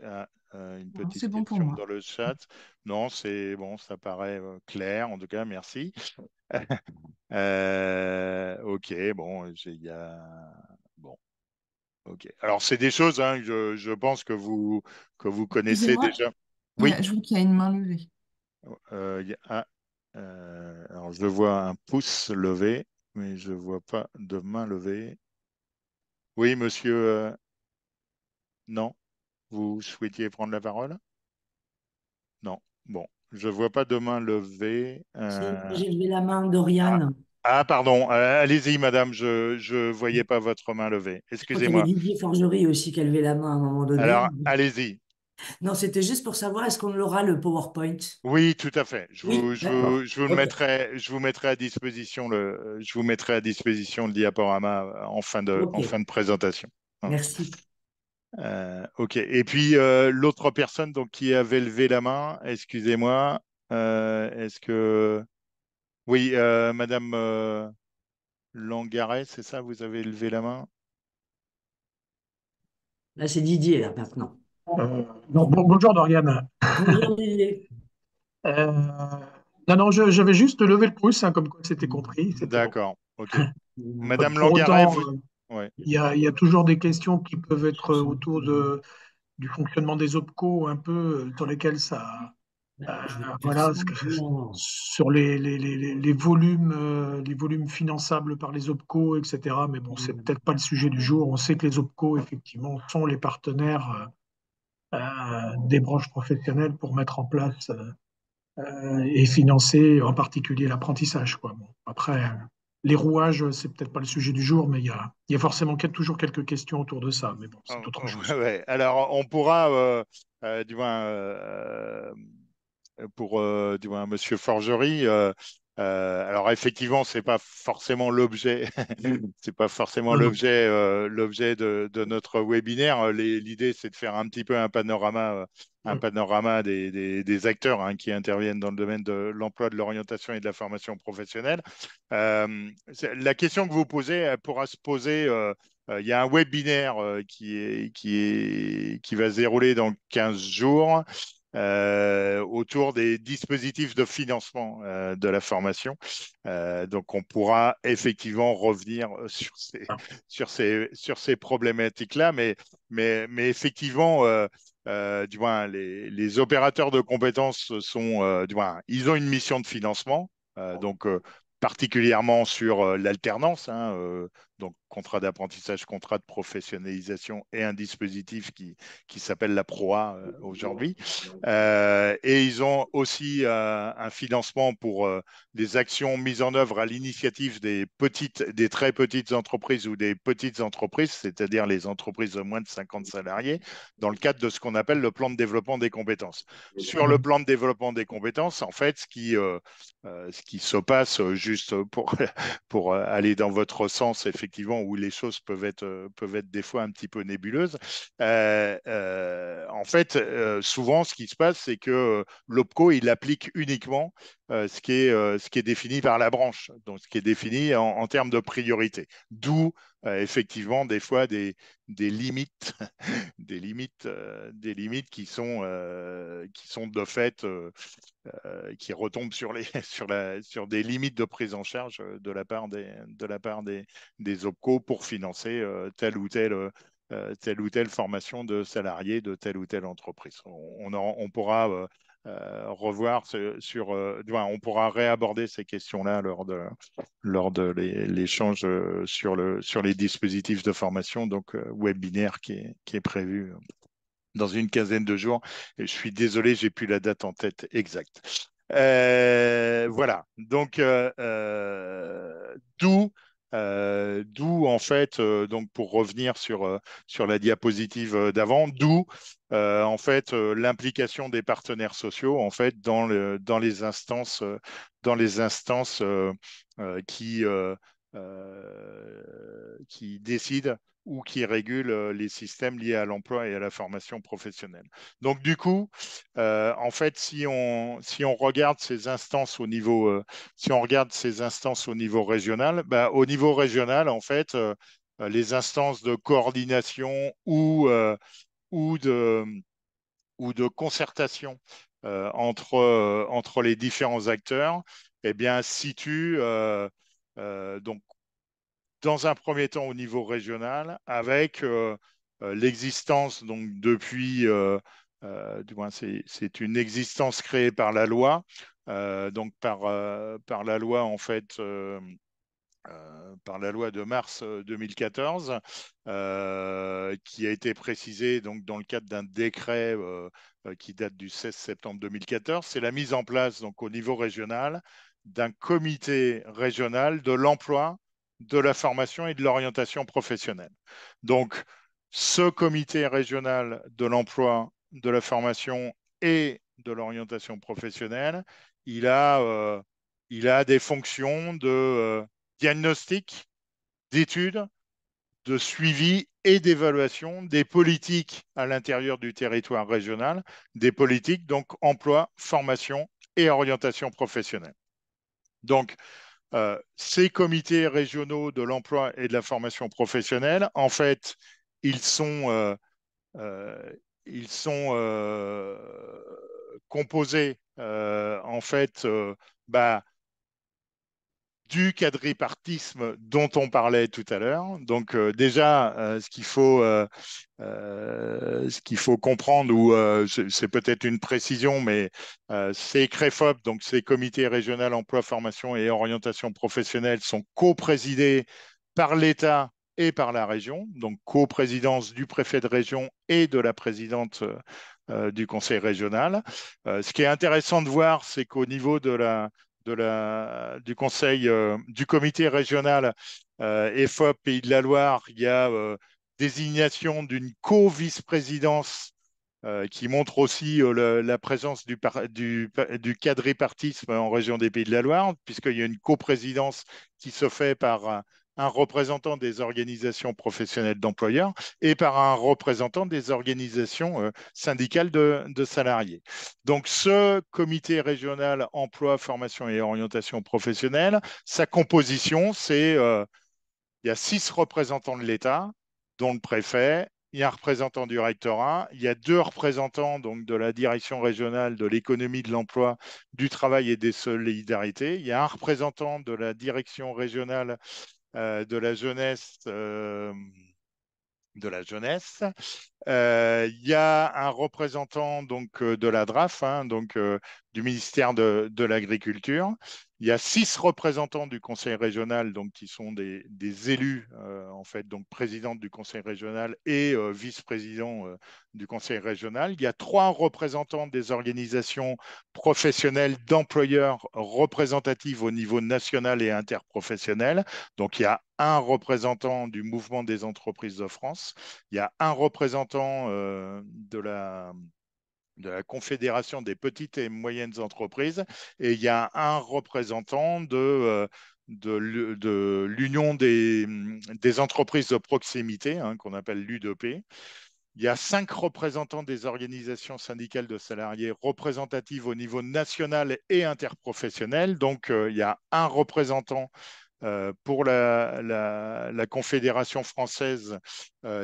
Non, petite c'est bon pour question moi. dans le chat. Non, c'est bon, ça paraît clair. En tout cas, merci. Ok, bon, bon, ok. Alors, c'est des choses, hein, je pense que vous connaissez Excusez-moi, déjà. Oui. je vois qu'il y a une main levée. Alors, je vois un pouce levé, mais je vois pas de main levée. Oui, monsieur, non, vous souhaitiez prendre la parole? Non. Bon, je vois pas de main levée. Si, j'ai levé la main Ah, d'Oriane. pardon. Allez-y, madame. Je voyais pas votre main levée. Je crois qu'il y avait Excusez-moi. Didier Forgery aussi qui a levé la main à un moment donné. Alors, allez-y. Non, c'était juste pour savoir, est-ce qu'on aura le PowerPoint? Oui, tout à fait. Oui, d'accord. Ok. Je vous mettrai à disposition je vous mettrai à disposition le diaporama Ok. en fin de présentation. Hein. Merci. Ok. Et puis l'autre personne donc qui avait levé la main, excusez-moi, est-ce que oui, Madame Langaret, c'est ça, vous avez levé la main? Là, c'est Didier, là, maintenant. Bonjour Dorian. Bonjour Didier. Euh, non, non, j'avais juste levé le pouce, hein, comme quoi c'était compris, c'était bon. D'accord. Ok. Madame Pour Langaret, autant, vous. Ouais. il y a toujours des questions qui peuvent être autour du fonctionnement des OPCO, un peu, dans lesquelles Je vais faire voilà, ça. Non. sur les volumes finançables par les OPCO, etc. Mais bon, c'est peut-être pas le sujet du jour. On sait que les OPCO, effectivement, sont les partenaires des branches professionnelles pour mettre en place et financer en particulier l'apprentissage, quoi. Bon, après, les rouages, c'est peut-être pas le sujet du jour, mais il y a forcément toujours quelques questions autour de ça. Mais bon, c'est autre chose. Ouais. Alors, on pourra, du moins, pour du moins, Monsieur Forgery. Alors effectivement, c'est pas forcément l'objet, c'est pas forcément Non, non. l'objet de notre webinaire. L'idée, c'est de faire un petit peu un panorama des acteurs hein, qui interviennent dans le domaine de l'emploi, de l'orientation et de la formation professionnelle. La question que vous posez, elle pourra se poser. Il y a un webinaire qui va se dérouler dans 15 jours autour des dispositifs de financement de la formation. Donc, on pourra effectivement revenir sur ces problématiques-là, mais effectivement, du moins, les opérateurs de compétences du moins, ils ont une mission de financement. Particulièrement sur l'alternance, hein, donc contrat d'apprentissage, contrat de professionnalisation et un dispositif qui s'appelle la PROA aujourd'hui. Et ils ont aussi un financement pour des actions mises en œuvre à l'initiative des très petites entreprises ou des petites entreprises, c'est-à-dire les entreprises de moins de 50 salariés, dans le cadre de ce qu'on appelle le plan de développement des compétences. Sur le plan de développement des compétences, en fait, ce qui se passe juste pour aller dans votre sens, effectivement, où les choses peuvent être des fois un petit peu nébuleuses. En fait, souvent, ce qui se passe, c'est que l'OPCO, il applique uniquement ce qui est défini par la branche, donc ce qui est défini en termes de priorité. D'où, effectivement, des fois, des limites, des limites qui sont de fait qui retombent sur sur des limites de prise en charge de la part des OPCO pour financer telle ou telle formation de salariés de telle ou telle entreprise. On pourra revoir on pourra réaborder ces questions-là lors de l'échange sur les dispositifs de formation, donc webinaire qui est prévu dans une quinzaine de jours. Et je suis désolé, j'ai plus la date en tête exacte. Voilà. Donc, d'où en fait, donc pour revenir sur la diapositive d'avant, d'où en fait l'implication des partenaires sociaux en fait dans les instances qui qui décident ou qui régulent les systèmes liés à l'emploi et à la formation professionnelle. Donc, du coup, en fait, si on regarde ces instances au niveau, si on regarde ces instances au niveau régional, bah, au niveau régional, en fait, les instances de coordination ou de, ou de concertation entre les différents acteurs, eh bien, situent donc dans un premier temps au niveau régional, avec l'existence, donc depuis, du moins c'est une existence créée par la loi, donc par la loi en fait, par la loi de mars 2014, qui a été précisée donc, dans le cadre d'un décret qui date du 16 septembre 2014. C'est la mise en place donc, au niveau régional d'un comité régional de l'emploi, de la formation et de l'orientation professionnelle. Donc, ce comité régional de l'emploi, de la formation et de l'orientation professionnelle, il a des fonctions de diagnostic, d'études, de suivi et d'évaluation des politiques à l'intérieur du territoire régional, des politiques donc emploi, formation et orientation professionnelle. Donc, ces comités régionaux de l'emploi et de la formation professionnelle, en fait, ils sont, euh, ils sont composés en fait bah, du quadripartisme dont on parlait tout à l'heure. Donc déjà, ce qu'il faut comprendre, ou c'est peut-être une précision, mais ces CREFOP, donc ces comités régionaux emploi, formation et orientation professionnelle, sont co-présidés par l'État et par la région, donc co-présidence du préfet de région et de la présidente du conseil régional. Ce qui est intéressant de voir, c'est qu'au niveau du conseil, du comité régional EFOP Pays de la Loire, il y a désignation d'une co-vice-présidence qui montre aussi la présence du quadripartisme en région des Pays de la Loire, puisqu'il y a une coprésidence qui se fait par un représentant des organisations professionnelles d'employeurs et par un représentant des organisations syndicales de salariés. Donc, ce comité régional emploi, formation et orientation professionnelle, sa composition, il y a 6 représentants de l'État, dont le préfet, il y a un représentant du rectorat, il y a 2 représentants donc, de la direction régionale de l'économie, de l'emploi, du travail et des solidarités, il y a un représentant de la direction régionale de la jeunesse. Il y a un représentant donc, de la DRAF, hein, donc, du ministère de l'Agriculture. Il y a 6 représentants du conseil régional, donc, qui sont des élus, en fait, donc présidente du conseil régional et vice-président du conseil régional. Il y a 3 représentants des organisations professionnelles d'employeurs représentatives au niveau national et interprofessionnel. Donc, il y a un représentant du mouvement des entreprises de France. Il y a un représentant de la Confédération des petites et moyennes entreprises et il y a un représentant de l'Union des entreprises de proximité, hein, qu'on appelle l'UDP. Il y a 5 représentants des organisations syndicales de salariés représentatives au niveau national et interprofessionnel. Donc, il y a un représentant pour la Confédération française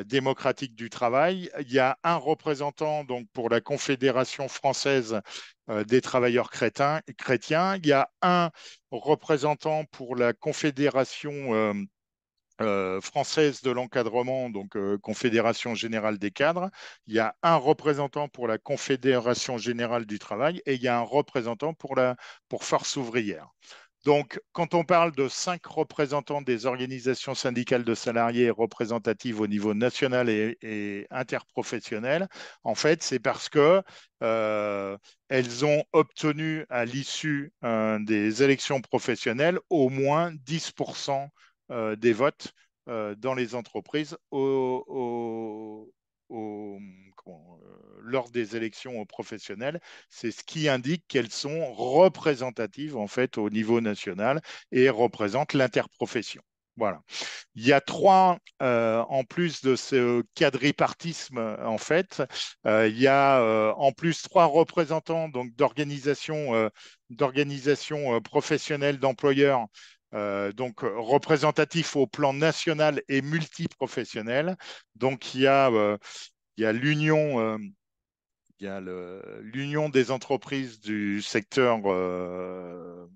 démocratique du travail. Il y a un représentant donc, pour la Confédération française des travailleurs chrétiens. Il y a un représentant pour la Confédération française de l'encadrement, donc Confédération générale des cadres. Il y a un représentant pour la Confédération générale du travail et il y a un représentant pour Force ouvrière. Donc, quand on parle de 5 représentants des organisations syndicales de salariés représentatives au niveau national et interprofessionnel, en fait, c'est parce que elles ont obtenu à l'issue des élections professionnelles au moins 10% des votes dans les entreprises lors des élections professionnelles. C'est ce qui indique qu'elles sont représentatives en fait au niveau national et représentent l'interprofession. Voilà. Il y a trois, en plus de ce quadripartisme, en fait, il y a en plus trois représentants donc d'organisations professionnelles d'employeurs, donc représentatifs au plan national et multiprofessionnel. Donc il y a l'union. Il y a l'Union des entreprises du secteur de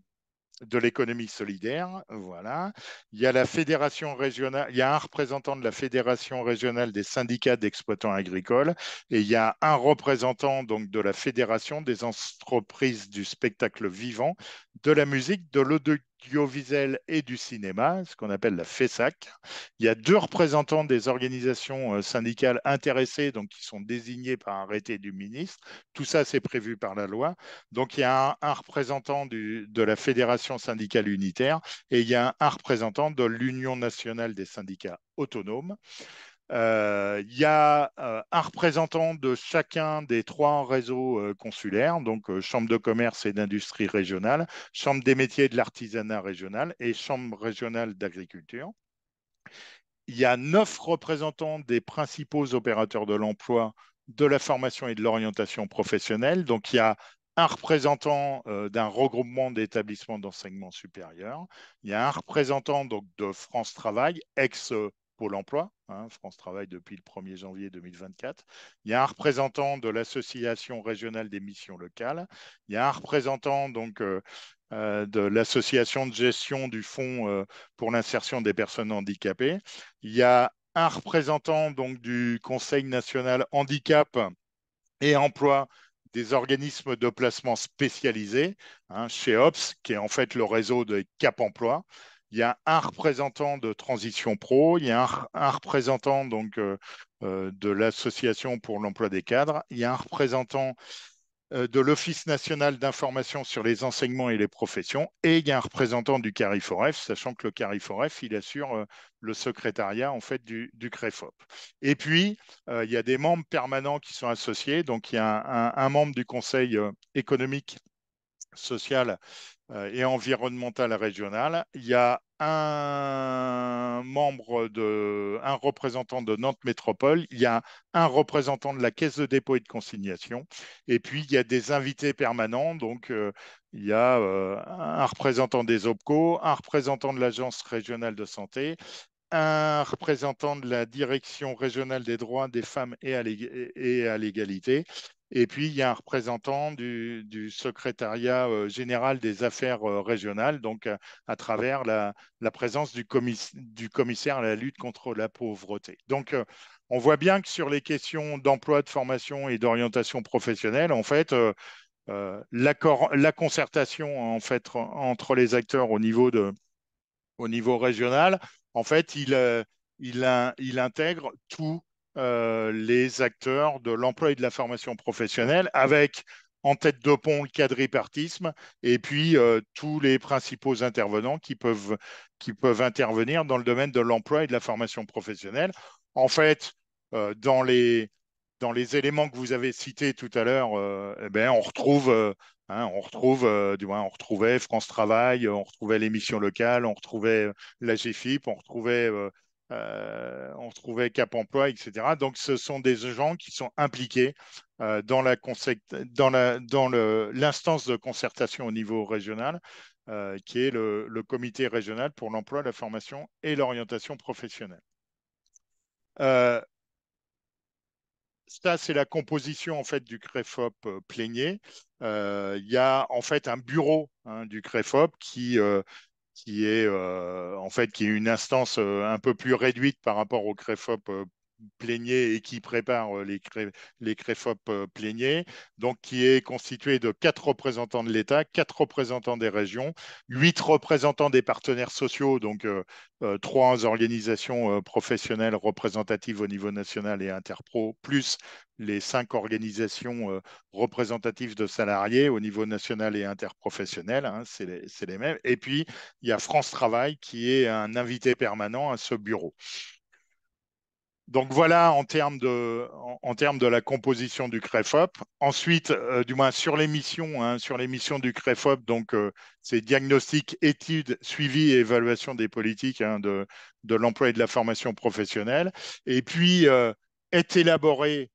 l'économie solidaire, voilà. Il y a la fédération régionale, il y a un représentant de la fédération régionale des syndicats d'exploitants agricoles et il y a un représentant donc de la fédération des entreprises du spectacle vivant, de la musique, de l'audiovisuel et du cinéma, ce qu'on appelle la FESAC. Il y a deux représentants des organisations syndicales intéressées, donc qui sont désignés par arrêté du ministre. Tout ça, c'est prévu par la loi. Donc, il y a un représentant de la Fédération syndicale unitaire et il y a un représentant de l'Union nationale des syndicats autonomes. Il y a un représentant de chacun des trois réseaux consulaires, donc Chambre de commerce et d'industrie régionale, Chambre des métiers et de l'artisanat régional et Chambre régionale d'agriculture. Il y a 9 représentants des principaux opérateurs de l'emploi, de la formation et de l'orientation professionnelle. Donc, il y a un représentant d'un regroupement d'établissements d'enseignement supérieur. Il y a un représentant donc, de France Travail, ex-Pôle emploi, hein, France Travail depuis le 1er janvier 2024. Il y a un représentant de l'Association régionale des missions locales. Il y a un représentant donc, de l'association de gestion du fonds pour l'insertion des personnes handicapées. Il y a un représentant donc, du Conseil national handicap et emploi des organismes de placement spécialisés, hein, chez OPS, qui est en fait le réseau de Cap Emploi. Il y a un représentant de Transition Pro, il y a un représentant donc, de l'Association pour l'emploi des cadres, il y a un représentant de l'Office national d'information sur les enseignements et les professions, et il y a un représentant du CARIFOREF, sachant que le CARIFOREF, il assure le secrétariat en fait du CREFOP. Et puis, il y a des membres permanents qui sont associés, donc il y a un membre du Conseil économique, social et environnemental régional. Il y a un représentant de Nantes Métropole, il y a un représentant de la Caisse de dépôt et de consignation, et puis il y a des invités permanents, donc il y a un représentant des OPCO, un représentant de l'Agence régionale de santé, un représentant de la Direction régionale des droits des femmes et à l'égalité. Et puis, il y a un représentant du secrétariat général des affaires régionales, donc à travers la présence du commissaire à la lutte contre la pauvreté. Donc, on voit bien que sur les questions d'emploi, de formation et d'orientation professionnelle, en fait, la concertation en fait, entre les acteurs au niveau régional, en fait, il intègre tous les acteurs de l'emploi et de la formation professionnelle avec en tête de pont le quadripartisme et puis tous les principaux intervenants qui peuvent intervenir dans le domaine de l'emploi et de la formation professionnelle. En fait, dans dans les éléments que vous avez cités tout à l'heure, eh ben, on retrouve on retrouvait France Travail, on retrouvait les missions locales, on retrouvait la GFIP, on retrouvait Cap Emploi, etc. Donc, ce sont des gens qui sont impliqués dans l'instance de concertation au niveau régional, qui est le comité régional pour l'emploi, la formation et l'orientation professionnelle. Ça, c'est la composition en fait du CREFOP plénier. Il y a en fait un bureau du CREFOP qui est en fait qui est une instance un peu plus réduite par rapport au CREFOP plénier et qui prépare les CREFOP pléniers, donc qui est constitué de 4 représentants de l'État, 4 représentants des régions, 8 représentants des partenaires sociaux, donc 3 organisations professionnelles représentatives au niveau national et interpro, plus les 5 organisations représentatives de salariés au niveau national et interprofessionnel, hein, c'est les mêmes. Et puis, il y a France Travail qui est un invité permanent à ce bureau. Donc voilà en termes de la composition du CREFOP. Ensuite, du moins sur les missions, hein, sur les missions du CREFOP, donc c'est diagnostic, étude, suivi et évaluation des politiques, hein, de l'emploi et de la formation professionnelle. Et puis est élaboré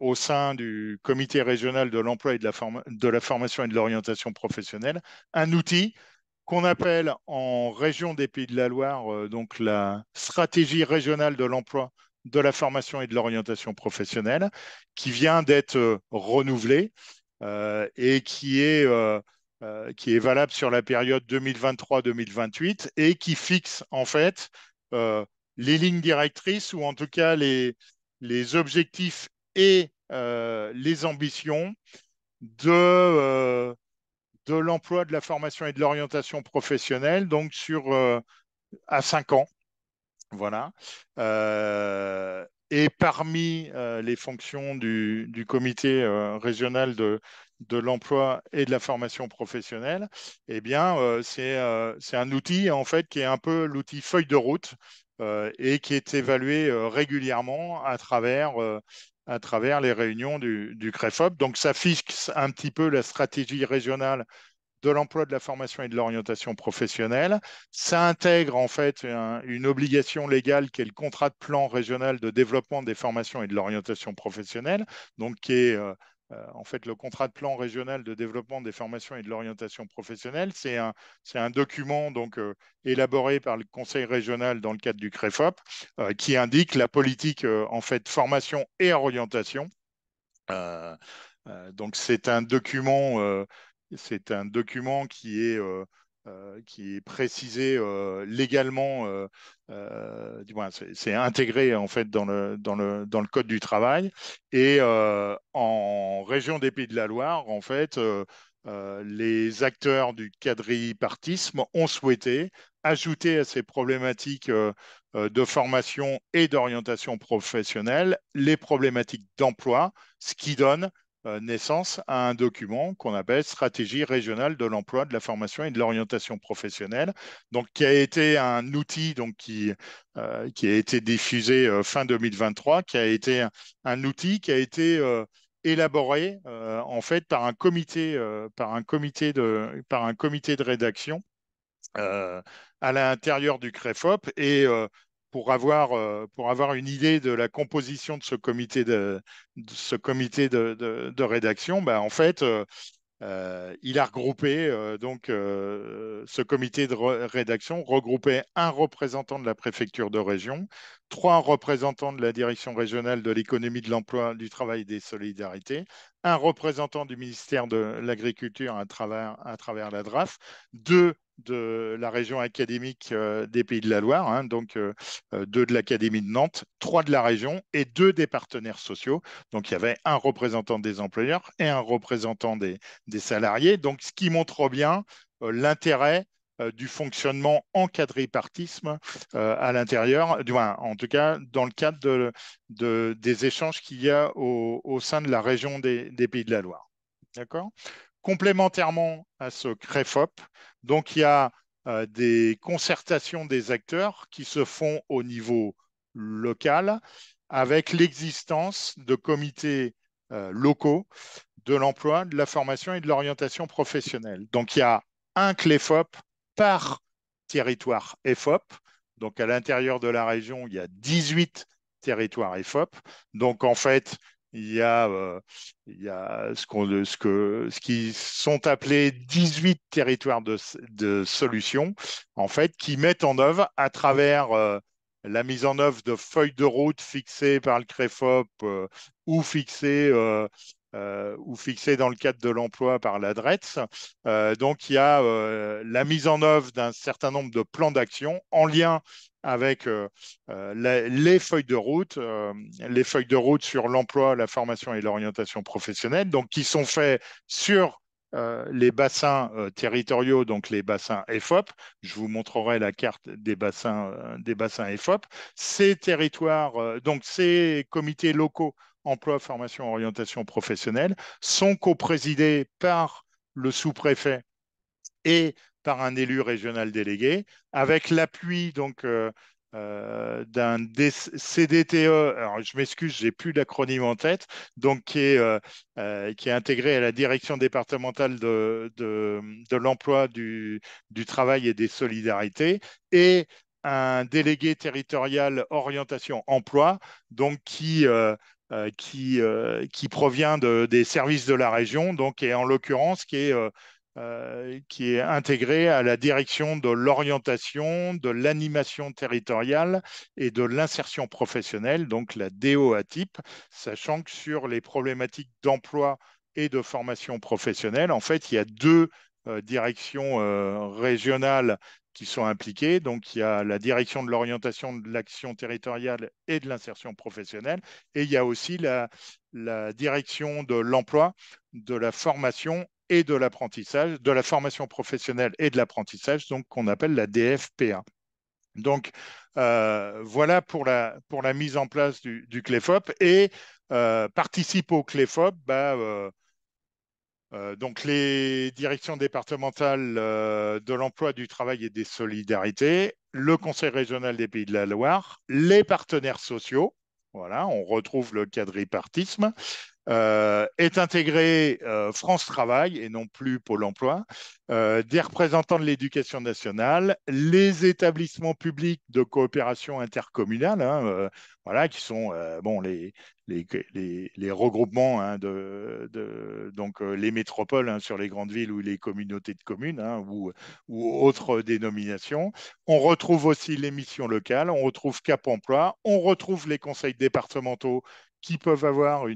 au sein du comité régional de l'emploi et de la formation et de l'orientation professionnelle un outil qu'on appelle en région des Pays de la Loire, donc la stratégie régionale de l'emploi, de la formation et de l'orientation professionnelle, qui vient d'être renouvelée et qui est valable sur la période 2023-2028 et qui fixe en fait les lignes directrices ou en tout cas les objectifs et les ambitions de l'emploi, de la formation et de l'orientation professionnelle, donc à 5 ans. Voilà. Et parmi les fonctions du comité régional de l'emploi et de la formation professionnelle, eh bien, c'est un outil en fait qui est un peu l'outil feuille de route et qui est évalué régulièrement à travers les réunions du CREFOP. Donc, ça fixe un petit peu la stratégie régionale de l'emploi, de la formation et de l'orientation professionnelle. Ça intègre en fait une obligation légale qui est le contrat de plan régional de développement des formations et de l'orientation professionnelle, donc qui est en fait le contrat de plan régional de développement des formations et de l'orientation professionnelle. C'est un document donc élaboré par le Conseil régional dans le cadre du CREFOP qui indique la politique en fait formation et orientation. Donc c'est un document qui est précisé légalement, du moins c'est intégré en fait dans le code du travail. Et en région des Pays de la Loire, en fait, les acteurs du quadripartisme ont souhaité ajouter à ces problématiques de formation et d'orientation professionnelle les problématiques d'emploi, ce qui donne naissance à un document qu'on appelle Stratégie régionale de l'emploi, de la formation et de l'orientation professionnelle, donc qui a été un outil donc, qui a été diffusé fin 2023, qui a été un outil qui a été élaboré en fait par un comité de rédaction à l'intérieur du CREFOP et pour avoir une idée de la composition de ce comité de rédaction, bah, en fait, il a regroupé, ce comité de rédaction regroupait un représentant de la préfecture de région, 3 représentants de la direction régionale de l'économie, de l'emploi, du travail et des solidarités, un représentant du ministère de l'Agriculture à travers la DRAF, 2 de la région académique des Pays de la Loire, hein, donc 2 de l'Académie de Nantes, 3 de la région et 2 des partenaires sociaux. Donc il y avait un représentant des employeurs et un représentant des salariés. Donc, ce qui montre bien l'intérêt du fonctionnement en quadripartisme à l'intérieur, en tout cas dans le cadre des échanges qu'il y a au sein de la région des Pays de la Loire. D'accord ? Complémentairement à ce CREFOP, donc il y a des concertations des acteurs qui se font au niveau local avec l'existence de comités locaux de l'emploi, de la formation et de l'orientation professionnelle. Donc, il y a un CLEFOP par territoire EFOP. Donc, à l'intérieur de la région, il y a 18 territoires EFOP. Donc, en fait, il y a ce qui sont appelés 18 territoires de solutions, en fait, qui mettent en œuvre à travers la mise en œuvre de feuilles de route fixées par le CREFOP ou fixées dans le cadre de l'emploi par la DRETS. Donc, il y a la mise en œuvre d'un certain nombre de plans d'action en lien avec les feuilles de route sur l'emploi, la formation et l'orientation professionnelle, donc qui sont faits sur les bassins territoriaux, donc les bassins EFOP. Je vous montrerai la carte des bassins EFOP. Ces territoires, donc ces comités locaux emploi, formation, orientation professionnelle sont coprésidés par le sous-préfet et par un élu régional délégué, avec l'appui donc d'un CDTE, alors je m'excuse, j'ai plus l'acronyme en tête, donc qui est intégré à la direction départementale de l'emploi, du travail et des solidarités, et un délégué territorial orientation emploi, donc qui provient des services de la région, donc, et en l'occurrence qui est intégré à la direction de l'orientation, de l'animation territoriale et de l'insertion professionnelle, donc la DOATIP, sachant que sur les problématiques d'emploi et de formation professionnelle, en fait, il y a deux directions régionales qui sont impliquées. Donc, il y a la direction de l'orientation, de l'action territoriale et de l'insertion professionnelle. Et il y a aussi la direction de l'emploi, de la formation et de l'apprentissage, de la formation professionnelle et de l'apprentissage, donc qu'on appelle la DFPA. Donc, voilà pour la mise en place du CLEFOP. Et participe au CLEFOP, donc les directions départementales de l'emploi, du travail et des solidarités, le Conseil régional des Pays de la Loire, les partenaires sociaux, voilà, on retrouve le quadripartisme, est intégré France Travail et non plus Pôle emploi, des représentants de l'éducation nationale, les établissements publics de coopération intercommunale, hein, voilà, qui sont bon, les regroupements, hein, donc les métropoles, hein, sur les grandes villes, ou les communautés de communes, hein, ou autres dénominations. On retrouve aussi les missions locales, on retrouve Cap Emploi, on retrouve les conseils départementaux qui peuvent avoir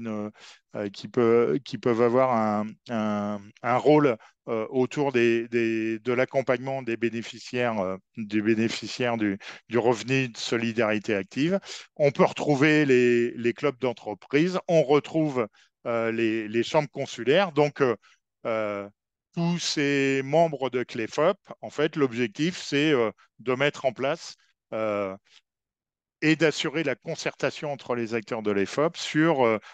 qui peuvent avoir un rôle autour de l'accompagnement des bénéficiaires, du revenu de solidarité active. On peut retrouver les clubs d'entreprise, on retrouve les chambres consulaires. Donc, tous ces membres de CLEFOP, en fait, l'objectif, c'est de mettre en place et d'assurer la concertation entre les acteurs de l'EFOP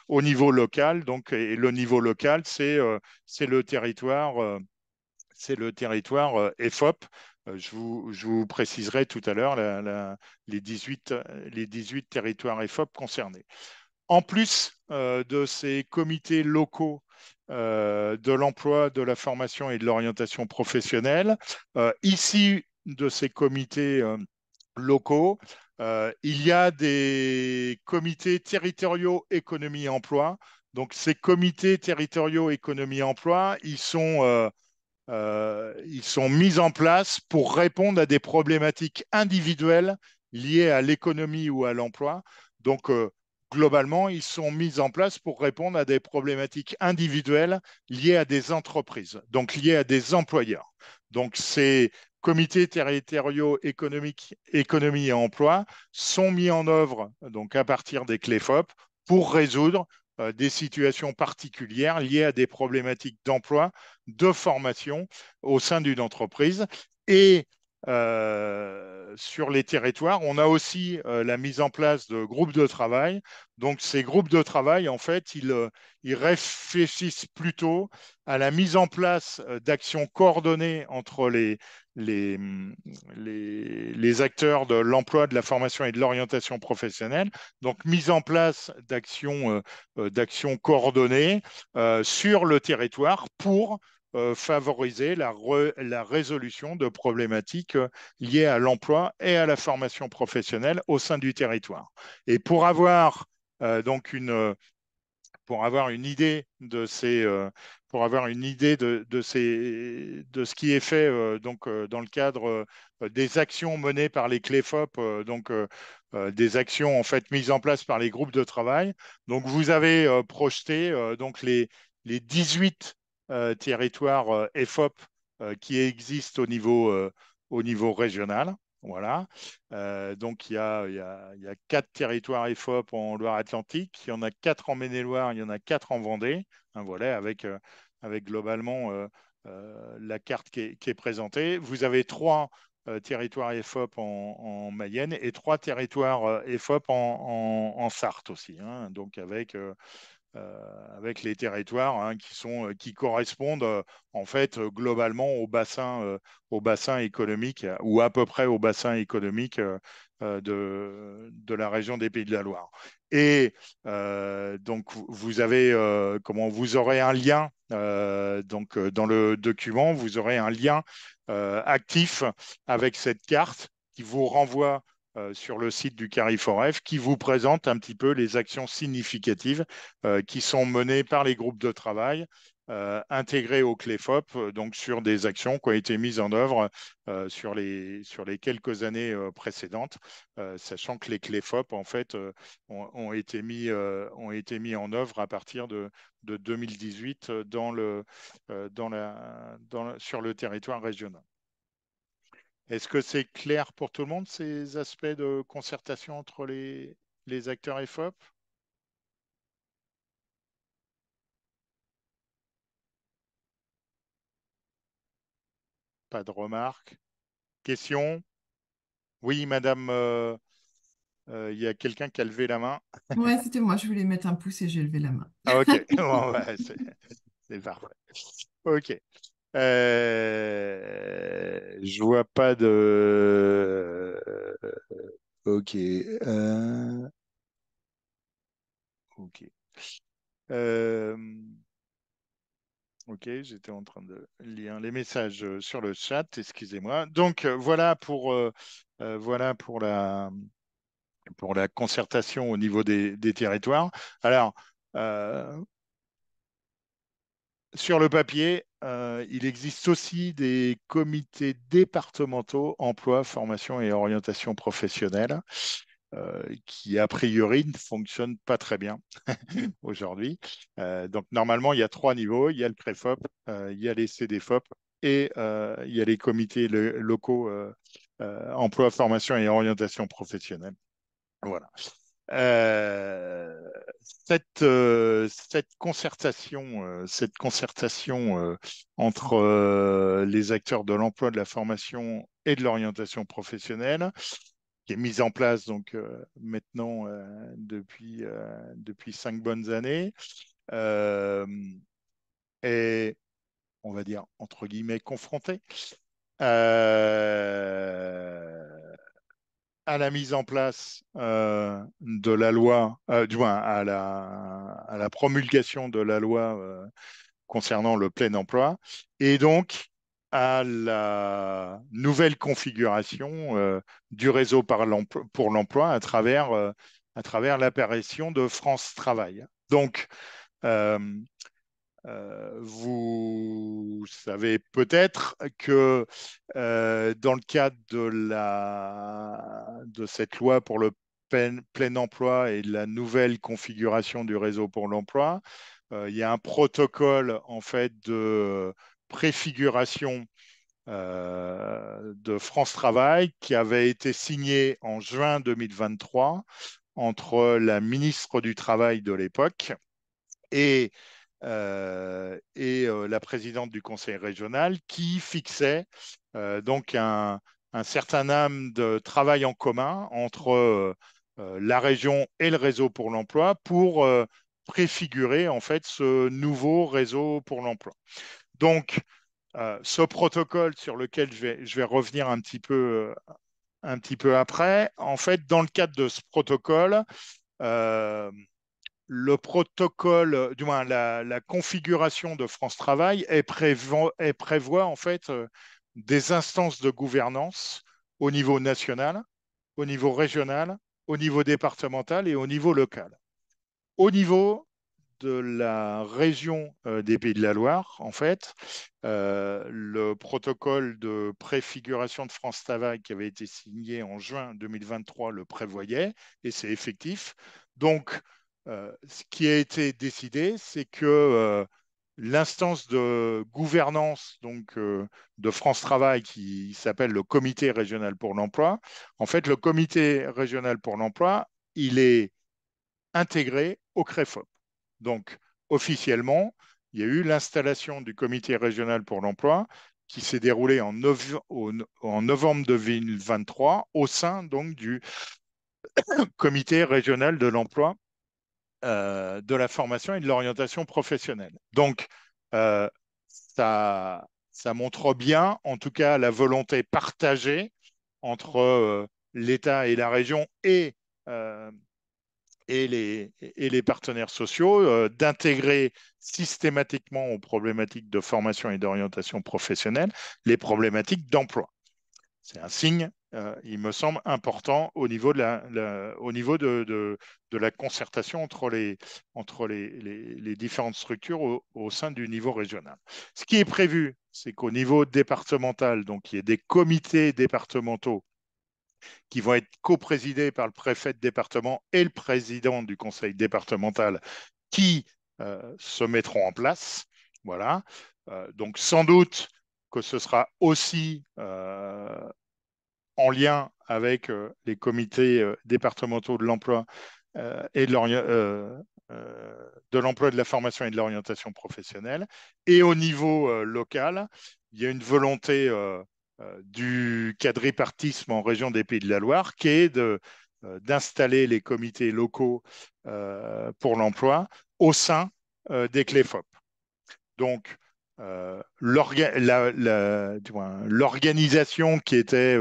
au niveau local. Donc, et le niveau local, c'est le territoire, EFOP. Je vous préciserai tout à l'heure les 18 territoires EFOP concernés. En plus de ces comités locaux de l'emploi, de la formation et de l'orientation professionnelle, issus de ces comités locaux, il y a des comités territoriaux économie et emploi. Donc, ces comités territoriaux économie et emploi, ils sont mis en place pour répondre à des problématiques individuelles liées à l'économie ou à l'emploi. Donc, globalement, ils sont mis en place pour répondre à des problématiques individuelles liées à des entreprises, donc liées à des employeurs. Donc, ces comités territoriaux économie et emploi sont mis en œuvre donc à partir des CLEFOP pour résoudre des situations particulières liées à des problématiques d'emploi, de formation au sein d'une entreprise. Et sur les territoires, on a aussi la mise en place de groupes de travail. Donc, ces groupes de travail, en fait, ils réfléchissent plutôt à la mise en place d'actions coordonnées entre les acteurs de l'emploi, de la formation et de l'orientation professionnelle. Donc, mise en place d'actions coordonnées sur le territoire pour favoriser la résolution de problématiques liées à l'emploi et à la formation professionnelle au sein du territoire. Et pour avoir donc pour avoir une idée de ce qui est fait dans le cadre des actions menées par les CLEFOP, des actions en fait mises en place par les groupes de travail. Donc, vous avez projeté donc les 18 territoires EFOP qui existent au niveau régional. Voilà. Donc, il y a 4 territoires EFOP en Loire-Atlantique, il y en a 4 en Maine-et-Loire, il y en a 4 en Vendée. Hein, voilà, avec globalement la carte qui est présentée. Vous avez 3 territoires EFOP en Mayenne et 3 territoires EFOP en Sarthe aussi. Hein, donc, avec les territoires, hein, qui correspondent en fait globalement au bassin économique, ou à peu près au bassin économique de la région des Pays de la Loire. Et donc, vous aurez un lien, donc dans le document, vous aurez un lien actif avec cette carte qui vous renvoie sur le site du Carrefour F, qui vous présente un petit peu les actions significatives qui sont menées par les groupes de travail intégrés au CLEFOP, donc sur des actions qui ont été mises en œuvre sur les quelques années précédentes, sachant que les CLEFOP, en fait, ont été mis en œuvre à partir de 2018 sur le territoire régional. Est-ce que c'est clair pour tout le monde, ces aspects de concertation entre les acteurs EFOP? Pas de remarques? Questions? Oui, madame, il y a quelqu'un qui a levé la main. Ouais, c'était moi, je voulais mettre un pouce et j'ai levé la main. Ah, ok, bon, ouais, c'est parfait. Ok. Je vois pas de... Ok. Ok. Euh, Ok, j'étais en train de lire les messages sur le chat, excusez-moi. Donc voilà pour la concertation au niveau des territoires. Alors, sur le papier, il existe aussi des comités départementaux emploi, formation et orientation professionnelle qui, a priori, ne fonctionnent pas très bien aujourd'hui. Donc, normalement, il y a 3 niveaux. Il y a le CREFOP, il y a les CDFOP et il y a les comités locaux emploi, formation et orientation professionnelle. Voilà. Cette concertation entre les acteurs de l'emploi, de la formation et de l'orientation professionnelle, qui est mise en place donc maintenant depuis 5 bonnes années, est, on va dire, entre guillemets, confrontée à la mise en place de la loi, du moins à la promulgation de la loi concernant le plein emploi, et donc à la nouvelle configuration du réseau pour l'emploi à travers l'apparition de France Travail. Donc, euh, vous savez peut-être que dans le cadre de cette loi pour le plein emploi et de la nouvelle configuration du réseau pour l'emploi, il y a un protocole en fait de préfiguration de France Travail qui avait été signé en juin 2023 entre la ministre du Travail de l'époque et la présidente du conseil régional qui fixait donc un certain nombre de travail en commun entre la région et le réseau pour l'emploi pour préfigurer en fait ce nouveau réseau pour l'emploi. Donc, ce protocole sur lequel je vais revenir un petit peu après, en fait, dans le cadre de ce protocole, le protocole, du moins la configuration de France Travail, prévoit en fait des instances de gouvernance au niveau national, au niveau régional, au niveau départemental et au niveau local. Au niveau de la région des Pays de la Loire, en fait, le protocole de préfiguration de France Travail qui avait été signé en juin 2023 le prévoyait, et c'est effectif. Donc, ce qui a été décidé, c'est que l'instance de gouvernance donc, de France Travail qui s'appelle le Comité régional pour l'emploi, en fait, le Comité régional pour l'emploi, il est intégré au CREFOP. Donc, officiellement, il y a eu l'installation du Comité régional pour l'emploi qui s'est déroulée en novembre 2023 au sein donc, du Comité régional de l'emploi, de la formation et de l'orientation professionnelle. Donc, ça montre bien, en tout cas, la volonté partagée entre l'État et la région et les partenaires sociaux, d'intégrer systématiquement aux problématiques de formation et d'orientation professionnelle les problématiques d'emploi. C'est un signe, il me semble, important au niveau de la concertation entre les différentes structures au sein du niveau régional. Ce qui est prévu, c'est qu'au niveau départemental, donc il y ait des comités départementaux qui vont être coprésidés par le préfet de département et le président du conseil départemental qui se mettront en place. Voilà. Donc sans doute que ce sera aussi en lien avec les comités départementaux de l'emploi et de l'emploi, de la formation et de l'orientation professionnelle. Et au niveau local, il y a une volonté du quadripartisme en région des Pays de la Loire qui est d'installer les comités locaux pour l'emploi au sein des CLEFOP. Donc, l'organisation qui était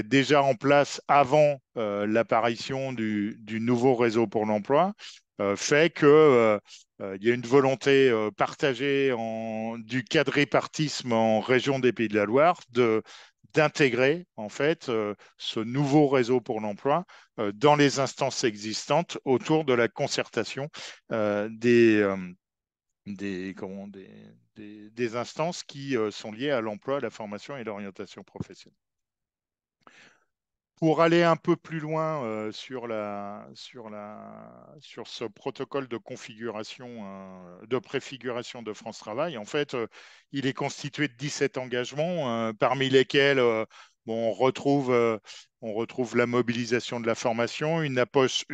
déjà en place avant l'apparition du nouveau réseau pour l'emploi, fait que il y a une volonté partagée du quadripartisme en région des Pays de la Loire d'intégrer en fait ce nouveau réseau pour l'emploi dans les instances existantes autour de la concertation des instances qui sont liées à l'emploi, la formation et l'orientation professionnelle. Pour aller un peu plus loin sur ce protocole de configuration, de préfiguration de France Travail, en fait, il est constitué de 17 engagements, parmi lesquels on retrouve la mobilisation de la formation, une approche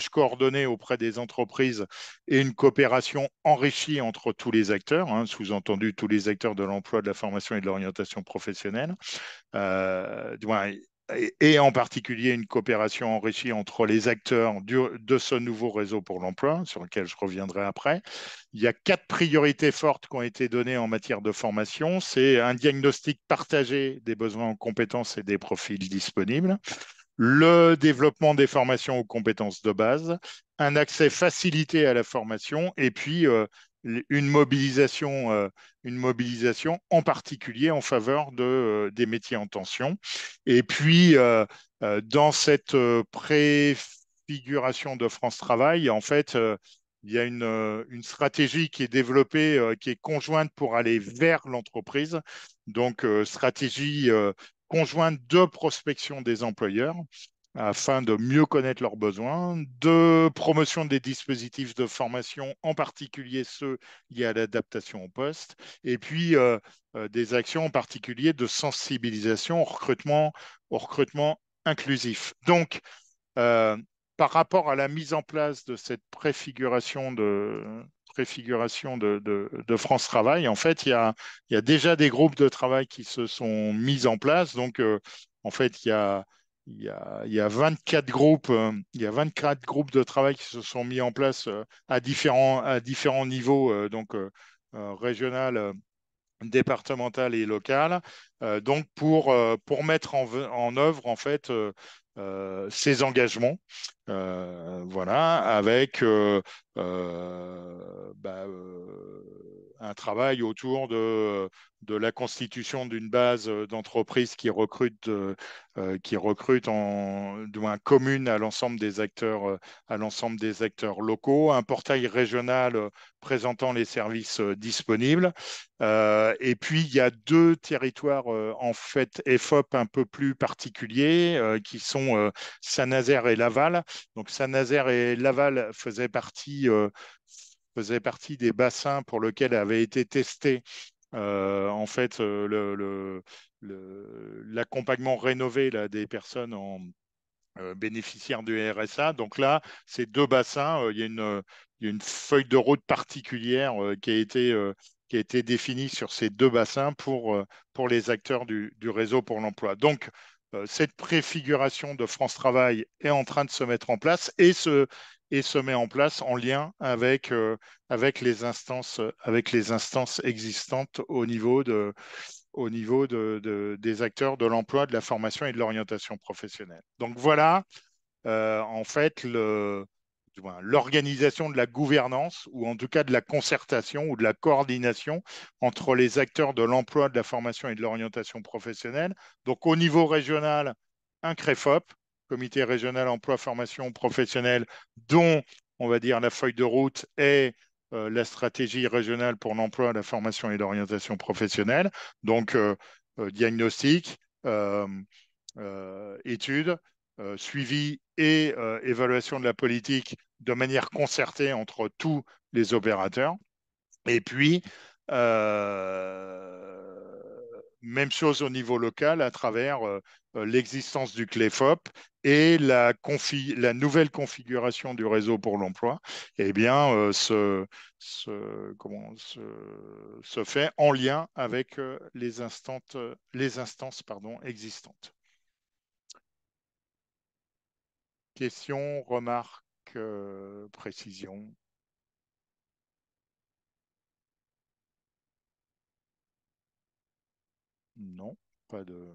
coordonnée auprès des entreprises et une coopération enrichie entre tous les acteurs, sous-entendu tous les acteurs de l'emploi, de la formation et de l'orientation professionnelle. Et en particulier une coopération enrichie entre les acteurs de ce nouveau réseau pour l'emploi, sur lequel je reviendrai après. Il y a 4 priorités fortes qui ont été données en matière de formation. C'est un diagnostic partagé des besoins en compétences et des profils disponibles, le développement des formations aux compétences de base, un accès facilité à la formation et puis une mobilisation en particulier en faveur des métiers en tension. Et puis, dans cette préfiguration de France Travail, en fait, il y a une stratégie qui est développée, qui est conjointe pour aller vers l'entreprise. Donc, stratégie conjointe de prospection des employeurs afin de mieux connaître leurs besoins, de promotion des dispositifs de formation, en particulier ceux liés à l'adaptation au poste, et puis des actions en particulier de sensibilisation au recrutement inclusif. Donc, par rapport à la mise en place de cette préfiguration de France Travail, en fait, il y a déjà des groupes de travail qui se sont mis en place. Donc, en fait, il y a 24 groupes de travail qui se sont mis en place à différents niveaux, donc régional, départemental et local, donc pour mettre en œuvre en fait ces engagements, voilà, avec un travail autour de la constitution d'une base d'entreprises qui recrutent en commune à l'ensemble des acteurs locaux, un portail régional présentant les services disponibles. Et puis, il y a 2 territoires en fait EFOP un peu plus particuliers qui sont Saint-Nazaire et Laval. Donc, Saint-Nazaire et Laval faisaient partie des bassins pour lesquels avait été testé en fait l'accompagnement rénové là, des personnes bénéficiaires du RSA. Donc là, ces 2 bassins, il y a une feuille de route particulière qui a été définie sur ces 2 bassins pour les acteurs du réseau pour l'emploi. Donc, cette préfiguration de France Travail est en train de se mettre en place et se met en place en lien avec les instances existantes au niveau au niveau des acteurs de l'emploi, de la formation et de l'orientation professionnelle. Donc voilà, en fait, l'organisation de la gouvernance, ou en tout cas de la concertation ou de la coordination entre les acteurs de l'emploi, de la formation et de l'orientation professionnelle. Donc au niveau régional, un CREFOP, Comité régional emploi formation professionnelle, dont on va dire la feuille de route est la stratégie régionale pour l'emploi, la formation et l'orientation professionnelle. Donc diagnostic, études, suivi et évaluation de la politique de manière concertée entre tous les opérateurs. Et puis, même chose au niveau local à travers l'existence du CLEFOP et la nouvelle configuration du réseau pour l'emploi, eh bien, se fait en lien avec les instances existantes. Questions, remarques, précisions? Non, pas de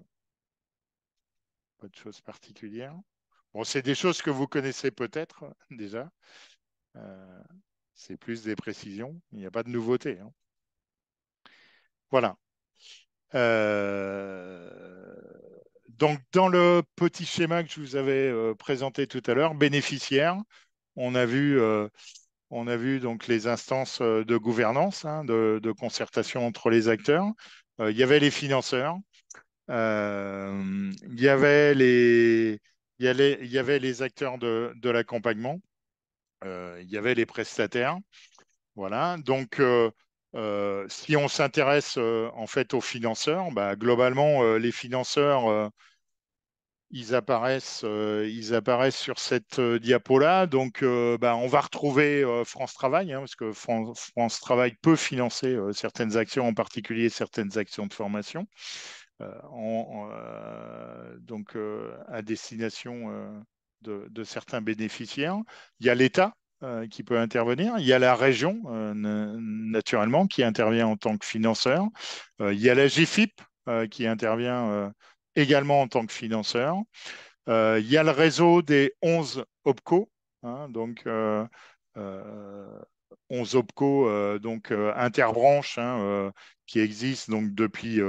choses particulières. Bon, c'est des choses que vous connaissez peut-être déjà. C'est plus des précisions. Il n'y a pas de nouveauté, hein. Voilà. Donc, dans le petit schéma que je vous avais présenté tout à l'heure, bénéficiaires, on a vu donc les instances de gouvernance, hein, de concertation entre les acteurs. Il y avait les financeurs, il y avait il y avait les acteurs de l'accompagnement, il y avait les prestataires. Voilà. Donc, si on s'intéresse en fait aux financeurs, bah, globalement, les financeurs, ils apparaissent sur cette diapo-là. Donc, bah, on va retrouver France Travail, hein, parce que France Travail peut financer certaines actions, en particulier certaines actions de formation, donc à destination de certains bénéficiaires. Il y a l'État qui peut intervenir. Il y a la région, naturellement, qui intervient en tant que financeur. Il y a la GFIP qui intervient également en tant que financeur. Il y a le réseau des 11 OPCO, hein, donc 11 OPCO donc, interbranches, hein, qui existent donc depuis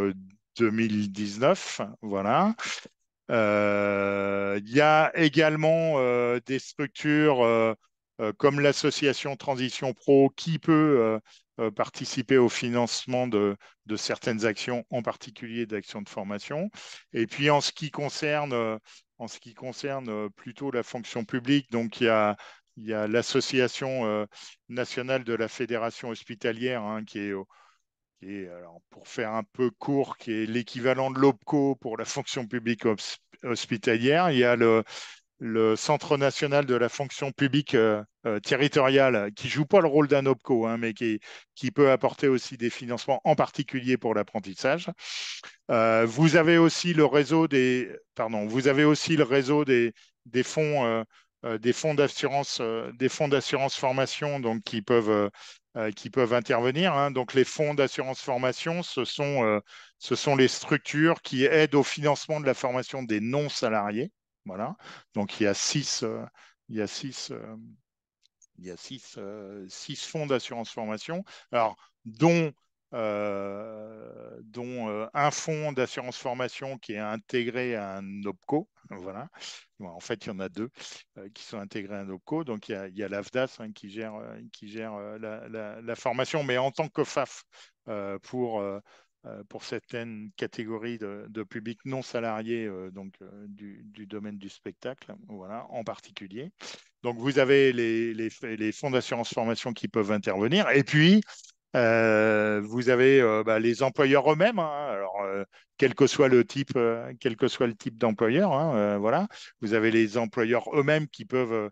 2019. Voilà. Il y a également des structures comme l'association Transition Pro qui peut participer au financement de certaines actions, en particulier d'actions de formation. Et puis en ce qui concerne plutôt la fonction publique, donc il y a l'association nationale de la fédération hospitalière, hein, alors, pour faire un peu court, qui est l'équivalent de l'OPCO pour la fonction publique hospitalière. Il y a le Centre national de la fonction publique territoriale, qui ne joue pas le rôle d'un OPCO, hein, mais qui peut apporter aussi des financements, en particulier pour l'apprentissage. Vous avez aussi le réseau vous avez aussi le réseau des fonds d'assurance formation, donc qui peuvent intervenir, hein. Donc les fonds d'assurance formation, ce sont les structures qui aident au financement de la formation des non-salariés. Voilà. Donc il y a six fonds d'assurance formation, alors dont un fonds d'assurance formation qui est intégré à un OPCO. Voilà. Bon, en fait, il y en a deux qui sont intégrés à un OPCO. Donc, il y a l'AFDAS, hein, qui gère la formation, mais en tant que FAF pour certaines catégories de publics non salariés, donc du domaine du spectacle, voilà, en particulier. Donc, vous avez les fonds d'assurance formation qui peuvent intervenir. Et puis, vous avez les employeurs eux-mêmes, hein. Alors, quel que soit le type d'employeur, hein, voilà. Vous avez les employeurs eux-mêmes qui peuvent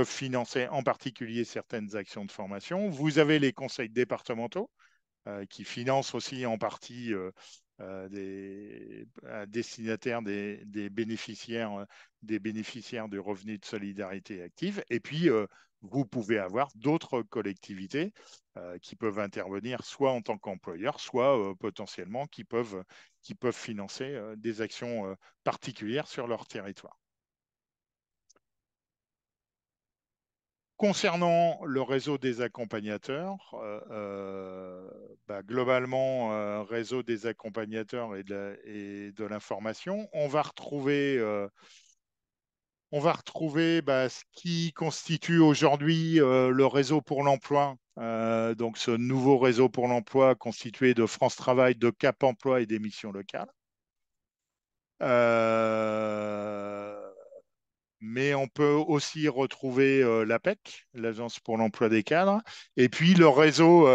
financer en particulier certaines actions de formation. Vous avez les conseils départementaux qui financent aussi en partie destinataires des bénéficiaires du revenu de solidarité active. Et puis, vous pouvez avoir d'autres collectivités qui peuvent intervenir soit en tant qu'employeur, soit potentiellement qui peuvent financer des actions particulières sur leur territoire. Concernant le réseau des accompagnateurs, globalement, réseau des accompagnateurs et de l'information, on va retrouver ce qui constitue aujourd'hui le réseau pour l'emploi. Donc, ce nouveau réseau pour l'emploi constitué de France Travail, de Cap Emploi et des missions locales. Mais on peut aussi retrouver l'APEC, l'Agence pour l'emploi des cadres, et puis le réseau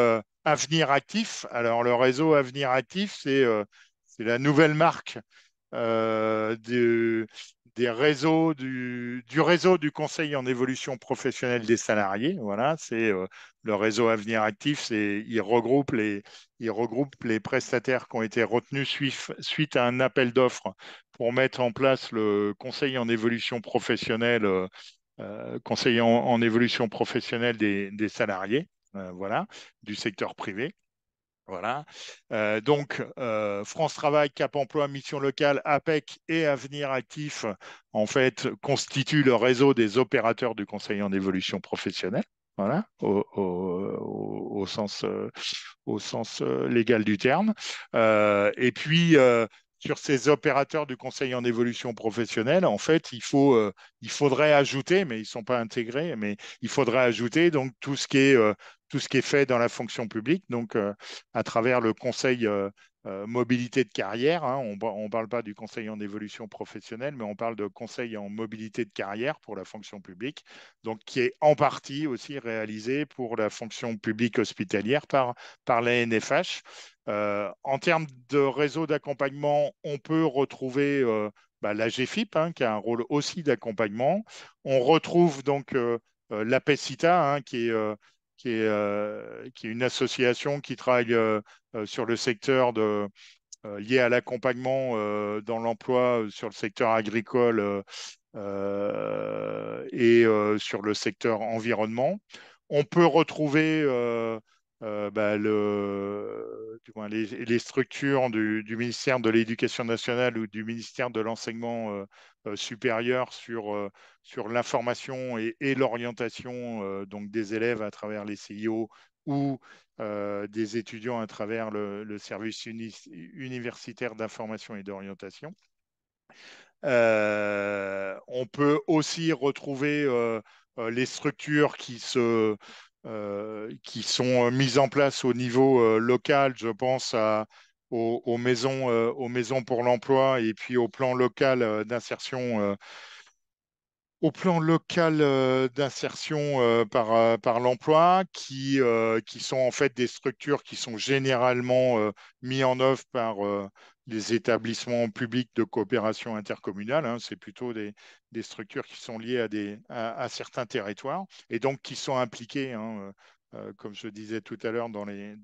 Avenir Actif. Alors, le réseau Avenir Actif, c'est la nouvelle marque des réseaux du réseau du Conseil en évolution professionnelle des salariés. Voilà, c'est le réseau Avenir Actif. Il regroupe les prestataires qui ont été retenus suite à un appel d'offres pour mettre en place le Conseil en évolution professionnelle, Conseil en évolution professionnelle des salariés, voilà, du secteur privé. Voilà. Donc, France Travail, Cap Emploi, Mission Locale, APEC et Avenir Actif, en fait, constituent le réseau des opérateurs du Conseil en évolution professionnelle. Voilà, au sens légal du terme. Et puis, sur ces opérateurs du Conseil en évolution professionnelle, en fait, il faudrait ajouter, mais ils ne sont pas intégrés, mais il faudrait ajouter donc tout ce qui est fait dans la fonction publique, donc à travers le Conseil mobilité de carrière. Hein. On ne parle pas du Conseil en évolution professionnelle, mais on parle de Conseil en mobilité de carrière pour la fonction publique, donc qui est en partie aussi réalisé pour la fonction publique hospitalière par la NFH. En termes de réseau d'accompagnement, on peut retrouver la GFIP, hein, qui a un rôle aussi d'accompagnement. On retrouve donc l'APECITA, hein, qui est une association qui travaille sur le secteur lié à l'accompagnement dans l'emploi sur le secteur agricole et sur le secteur environnement. On peut retrouver les structures du ministère de l'Éducation nationale ou du ministère de l'Enseignement supérieur sur l'information et l'orientation donc des élèves à travers les CIO ou des étudiants à travers le service universitaire d'information et d'orientation. On peut aussi retrouver les structures qui sont mises en place au niveau local. Je pense aux maisons pour l'emploi et puis au plan local d'insertion par l'emploi, qui sont en fait des structures qui sont généralement mises en œuvre par les établissements publics de coopération intercommunale. Hein. C'est plutôt des structures qui sont liées à certains territoires et donc qui sont impliquées, hein, comme je disais tout à l'heure, dans les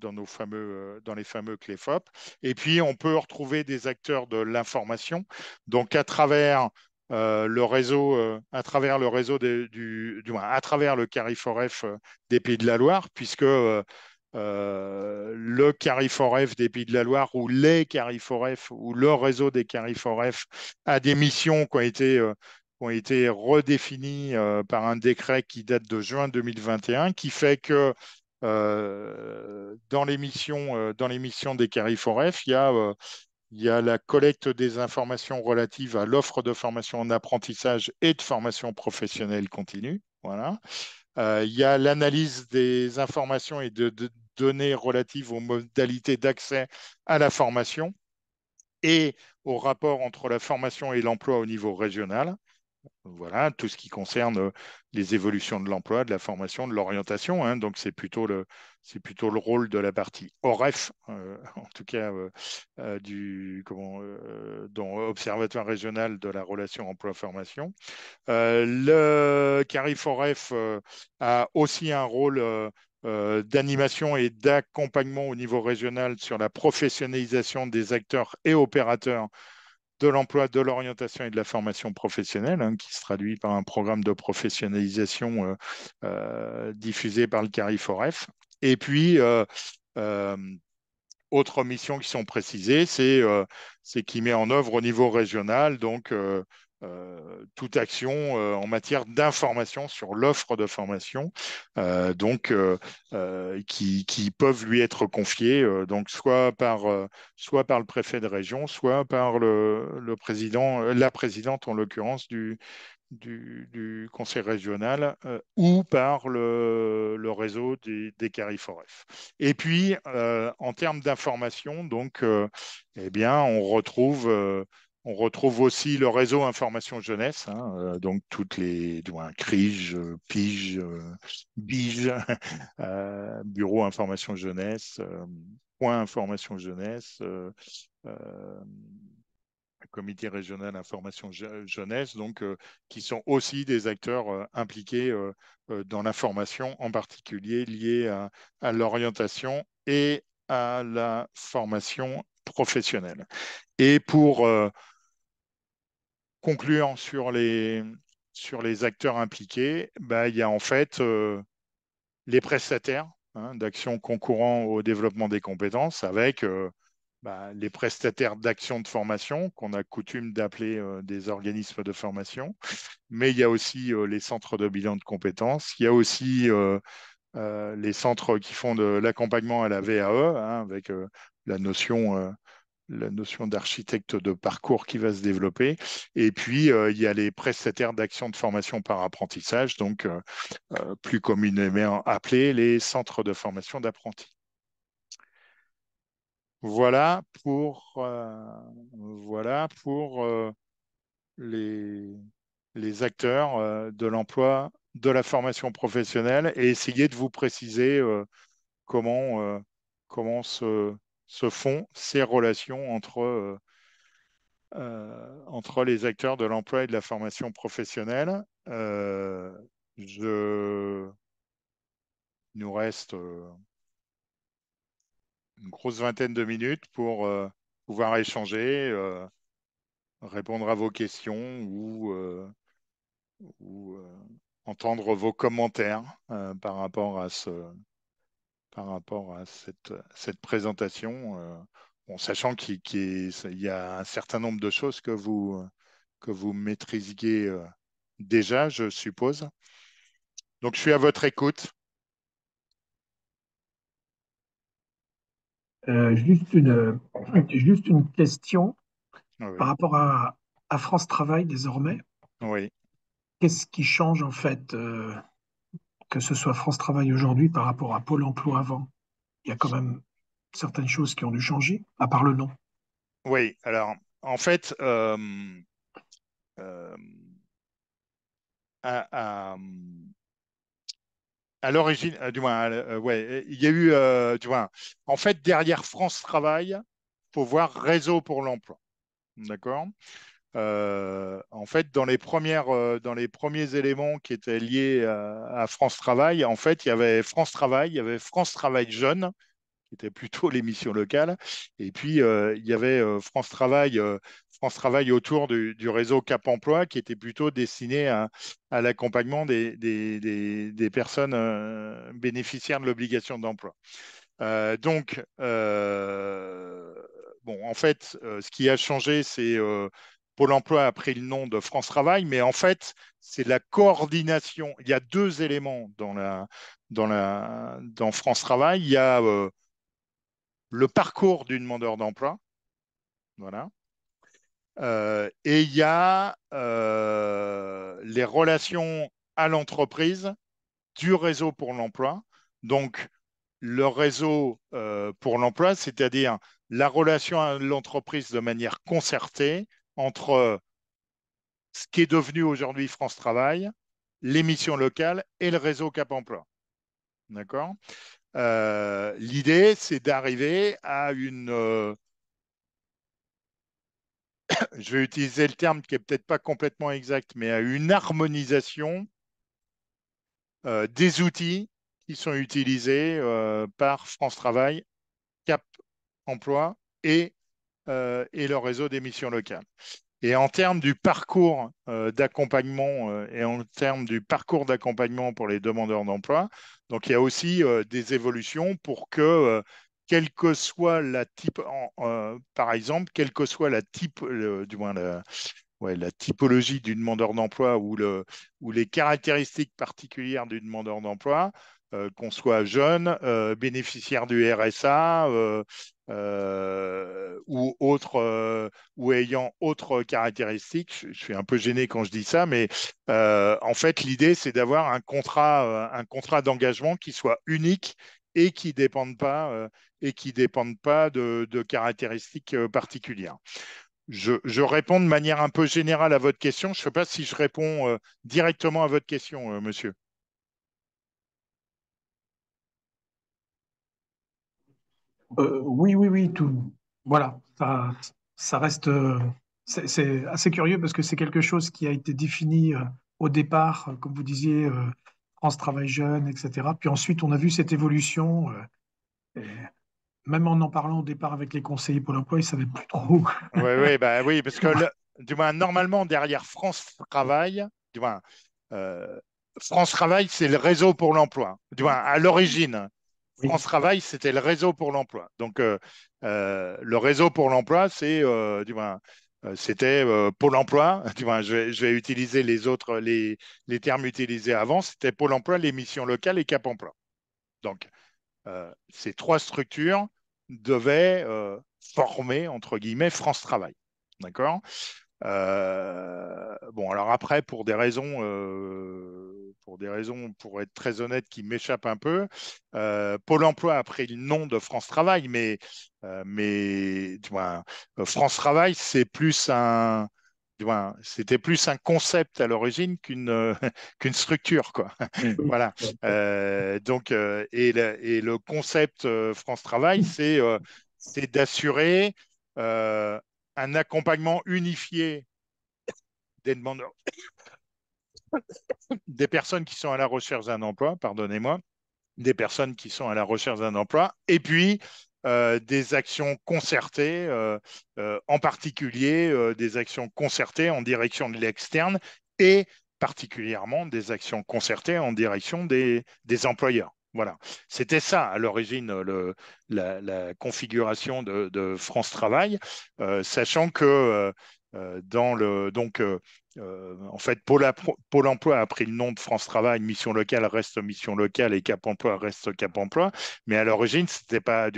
fameux CLEFOP. Et puis, on peut retrouver des acteurs de l'information, donc à travers le réseau, à travers le CARIFOREF des Pays de la Loire, puisque le CARIFOREF des Pays de la Loire ou les CARIFOREF ou le réseau des CARIFOREF a des missions qui ont été redéfinies par un décret qui date de juin 2021, qui fait que dans les missions des CARIFOREF, il y a la collecte des informations relatives à l'offre de formation en apprentissage et de formation professionnelle continue. Voilà. Il y a l'analyse des informations et de données relatives aux modalités d'accès à la formation et au rapport entre la formation et l'emploi au niveau régional. Voilà, tout ce qui concerne les évolutions de l'emploi, de la formation, de l'orientation. Hein. Donc, c'est plutôt le rôle de la partie OREF, en tout cas dans Observatoire régional de la relation emploi-formation. Le CARIFOREF a aussi un rôle d'animation et d'accompagnement au niveau régional sur la professionnalisation des acteurs et opérateurs de l'emploi, de l'orientation et de la formation professionnelle, hein, qui se traduit par un programme de professionnalisation diffusé par le CARIFOREF. Et puis, autres missions qui sont précisées, c'est qui met en œuvre au niveau régional, donc toute action en matière d'information sur l'offre de formation, qui peuvent lui être confiées, donc soit par le préfet de région, soit par le président, la présidente en l'occurrence du conseil régional, ou par le réseau des CARIFOREF. Et puis, en termes d'information, donc, eh bien, on retrouve aussi le réseau information jeunesse, hein, donc toutes les CRIJ, PIGE, BIGE, Bureau information jeunesse, Point information jeunesse, comité régional information jeunesse, donc qui sont aussi des acteurs impliqués dans l'information, en particulier liée à l'orientation et à la formation professionnelle. Et pour conclure sur les acteurs impliqués, il y a en fait les prestataires, hein, d'actions concourant au développement des compétences, avec les prestataires d'actions de formation, qu'on a coutume d'appeler des organismes de formation. Mais il y a aussi les centres de bilan de compétences. Il y a aussi les centres qui font de l'accompagnement à la VAE, hein, avec la notion d'architecte de parcours qui va se développer. Et puis, il y a les prestataires d'actions de formation par apprentissage, donc plus communément appelés les centres de formation d'apprentis. Voilà pour les acteurs de l'emploi, de la formation professionnelle, et essayer de vous préciser comment se font ces relations entre les acteurs de l'emploi et de la formation professionnelle. Il nous reste une grosse vingtaine de minutes pour pouvoir échanger, répondre à vos questions ou entendre vos commentaires par rapport à cette présentation, sachant qu'il y a un certain nombre de choses que vous maîtrisiez déjà, je suppose. Donc, je suis à votre écoute. Juste une question Oui. par rapport à France Travail désormais. Oui. Qu'est-ce qui change en fait, que ce soit France Travail aujourd'hui par rapport à Pôle emploi avant? Il y a quand même certaines choses qui ont dû changer, à part le nom. Oui, alors en fait, à l'origine, du moins, ouais, il y a eu, du moins, en fait, derrière France Travail, il faut voir Réseau pour l'emploi. D'accord? En fait, dans les premiers éléments qui étaient liés à France Travail, en fait, il y avait France Travail, il y avait France Travail Jeune, qui était plutôt l'émission locale, et puis il y avait France Travail autour du réseau Cap Emploi, qui était plutôt destiné à l'accompagnement des personnes bénéficiaires de l'obligation d'emploi. Donc, bon, en fait, ce qui a changé, c'est Pôle emploi a pris le nom de France Travail, mais en fait, c'est la coordination. Il y a deux éléments dans France Travail. Il y a le parcours du demandeur d'emploi, voilà. Et il y a les relations à l'entreprise du réseau pour l'emploi. Donc, le réseau pour l'emploi, c'est-à-dire la relation à l'entreprise de manière concertée entre ce qui est devenu aujourd'hui France Travail, les missions locales et le réseau Cap Emploi. D'accord? L'idée, c'est d'arriver à une... je vais utiliser le terme qui n'est peut-être pas complètement exact, mais à une harmonisation des outils qui sont utilisés par France Travail, Cap Emploi et le réseau des missions locales. Et en termes du parcours d'accompagnement et en termes du parcours d'accompagnement pour les demandeurs d'emploi, donc il y a aussi des évolutions pour que, quelle que soit la type, par exemple, quelle que soit la type, du moins la typologie du demandeur d'emploi ou les caractéristiques particulières du demandeur d'emploi, qu'on soit jeune, bénéficiaire du RSA ou autre, ou ayant autres caractéristiques. Je suis un peu gêné quand je dis ça, mais en fait, l'idée, c'est d'avoir un contrat d'engagement qui soit unique et qui dépende pas de caractéristiques particulières. Je réponds de manière un peu générale à votre question. Je ne sais pas si je réponds directement à votre question, monsieur. Oui, oui, oui, tout. Voilà, ça reste. C'est assez curieux parce que c'est quelque chose qui a été défini au départ, comme vous disiez, France Travail Jeune, etc. Puis ensuite, on a vu cette évolution. Et même en parlant au départ avec les conseillers Pôle emploi, ils ne savaient plus trop. Oui, oui, bah, oui, parce que du moins, normalement, derrière France Travail, du moins, euh, France Travail, c'est le réseau pour l'emploi. Du moins, à l'origine, Oui. France Travail, c'était le réseau pour l'emploi. Donc, le réseau pour l'emploi, c'était Pôle emploi. Du moins, je vais utiliser les termes utilisés avant. C'était Pôle emploi, les missions locales et Cap emploi. Donc, ces trois structures devaient former, entre guillemets, France Travail. D'accord. Bon, alors après, pour être très honnête, qui m'échappent un peu, Pôle emploi a pris le nom de France Travail, mais tu vois, France Travail, c'était plus un concept à l'origine qu'une structure, quoi. Voilà. Et le concept France Travail, c'est d'assurer euh, un accompagnement unifié des demandeurs, des personnes qui sont à la recherche d'un emploi, pardonnez-moi, des personnes qui sont à la recherche d'un emploi, et puis des actions concertées, en particulier des actions concertées en direction de l'externe et particulièrement des actions concertées en direction des employeurs. Voilà, c'était ça à l'origine la configuration de France Travail, sachant que en fait, Pôle emploi a pris le nom de France Travail, mission locale reste mission locale et Cap emploi reste Cap emploi. Mais à l'origine, c'était pas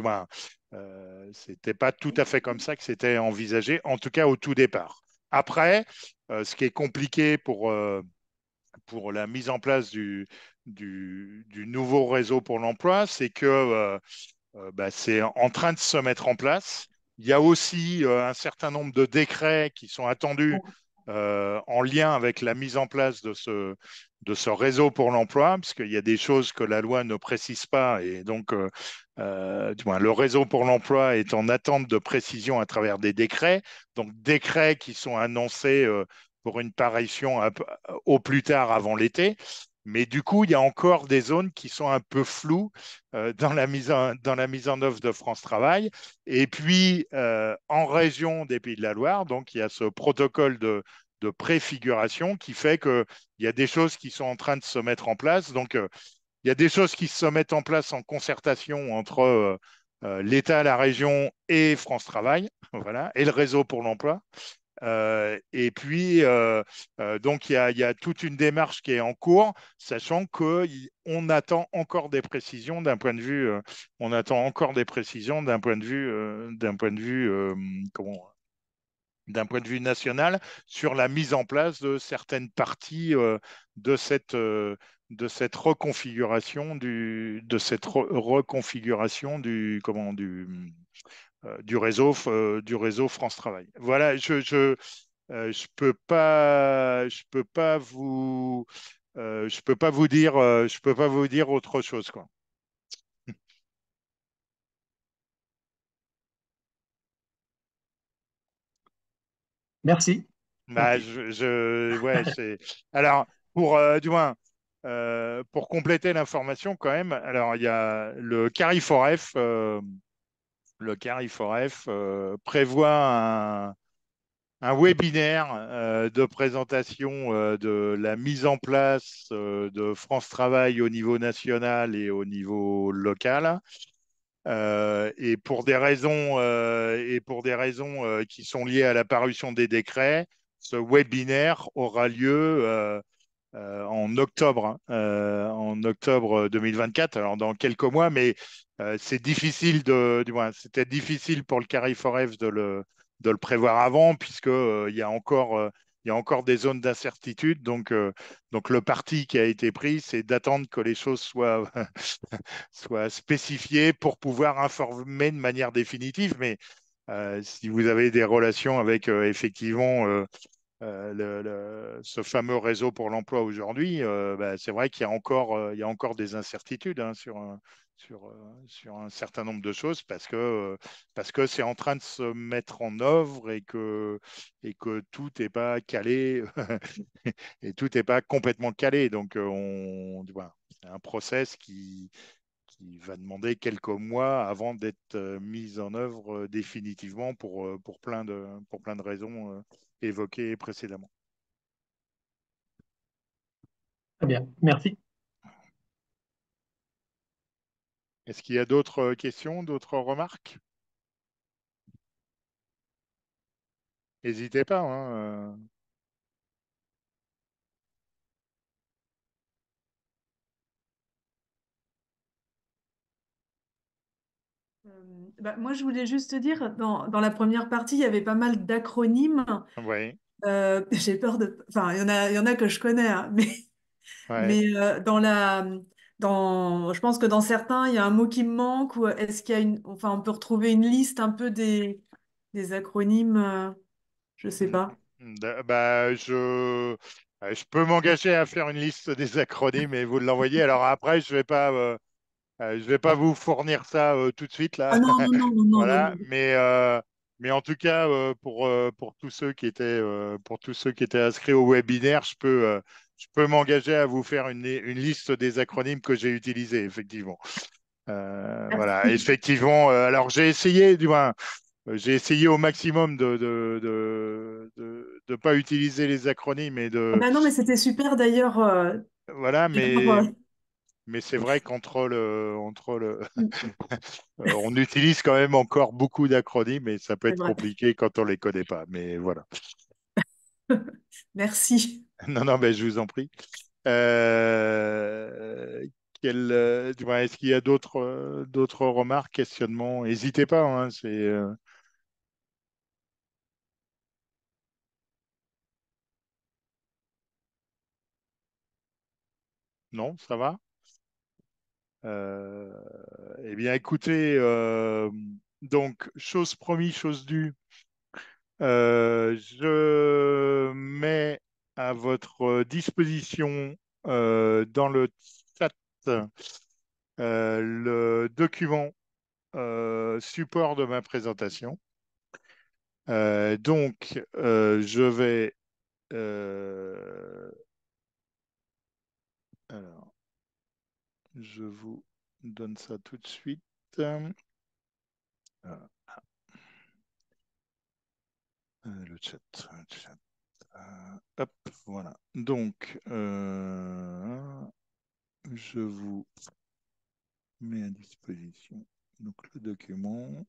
tout à fait comme ça que c'était envisagé, en tout cas au tout départ. Après, ce qui est compliqué pour la mise en place du nouveau réseau pour l'emploi, c'est que c'est en train de se mettre en place. Il y a aussi un certain nombre de décrets qui sont attendus en lien avec la mise en place de ce réseau pour l'emploi, parce qu'il y a des choses que la loi ne précise pas, et donc du moins, le réseau pour l'emploi est en attente de précision à travers des décrets, donc décrets qui sont annoncés pour une parution au plus tard avant l'été. Mais du coup, il y a encore des zones qui sont un peu floues dans la mise en œuvre de France Travail. Et puis, en région des Pays de la Loire, donc il y a ce protocole de préfiguration qui fait qu'il y a des choses qui sont en train de se mettre en place. Donc, il y a des choses qui se mettent en place en concertation entre l'État, la région et France Travail, voilà, et le réseau pour l'emploi. Et puis, il y a toute une démarche qui est en cours, sachant qu'on attend encore des précisions d'un point de vue, on attend encore des précisions comment, d'un point de vue national sur la mise en place de certaines parties de cette reconfiguration du réseau France Travail. Voilà, je peux pas vous dire autre chose, quoi. Merci. Bah, Ok. ouais, alors, du moins, pour compléter l'information quand même, alors il y a le CARIFOREF prévoit un webinaire de présentation de la mise en place de France Travail au niveau national et au niveau local. Et pour des raisons qui sont liées à la parution des décrets, ce webinaire aura lieu en octobre 2024, alors dans quelques mois, mais c'est difficile du moins, c'était difficile pour le CARIFOREF de le prévoir avant, puisque il y a encore des zones d'incertitude. Donc le parti qui a été pris, c'est d'attendre que les choses soient, soient spécifiées pour pouvoir informer de manière définitive. Mais si vous avez des relations avec effectivement ce fameux réseau pour l'emploi aujourd'hui, bah, c'est vrai qu'il y a encore des incertitudes hein, sur un certain nombre de choses parce que c'est en train de se mettre en œuvre et que tout n'est pas calé et tout n'est pas complètement calé. Donc, voilà, c'est un process qui va demander quelques mois avant d'être mise en œuvre définitivement pour plein de raisons évoquées précédemment. Très bien, merci. Est-ce qu'il y a d'autres questions, d'autres remarques? N'hésitez pas. Hein. Moi, je voulais juste te dire, dans la première partie, il y avait pas mal d'acronymes. Oui, J'ai peur de... Enfin, il y en a que je connais, hein, ouais. mais je pense que dans certains, il y a un mot qui me manque, ou est-ce qu'il y a une... Enfin, on peut retrouver une liste un peu des acronymes, je sais pas. Bah, je peux m'engager à faire une liste des acronymes et vous l'envoyer. Alors après, je vais pas vous fournir ça tout de suite Ah là. non, non, non, non, non, non, Voilà, non. mais en tout cas, pour tous ceux qui étaient inscrits au webinaire, je peux m'engager à vous faire une liste des acronymes que j'ai utilisés, effectivement. Voilà, Merci. effectivement. Alors, j'ai essayé au maximum de pas utiliser les acronymes et Ah de, bah non, mais c'était super d'ailleurs. voilà, J'adore, mais c'est vrai entre le, on utilise quand même encore beaucoup d'acronymes et ça peut c'est être vrai. compliqué quand on les connaît pas. Mais voilà. Merci. Non, non, mais je vous en prie. Euh, est-ce qu'il y a d'autres remarques, questionnements? N'hésitez pas. Hein, non, ça va? Euh, eh bien, écoutez, donc, chose promise, chose due. Je mets à votre disposition dans le chat le document support de ma présentation. Je vais... alors, je vous donne ça tout de suite. Euh, le chat. Hop, voilà. Je vous mets à disposition donc, le document.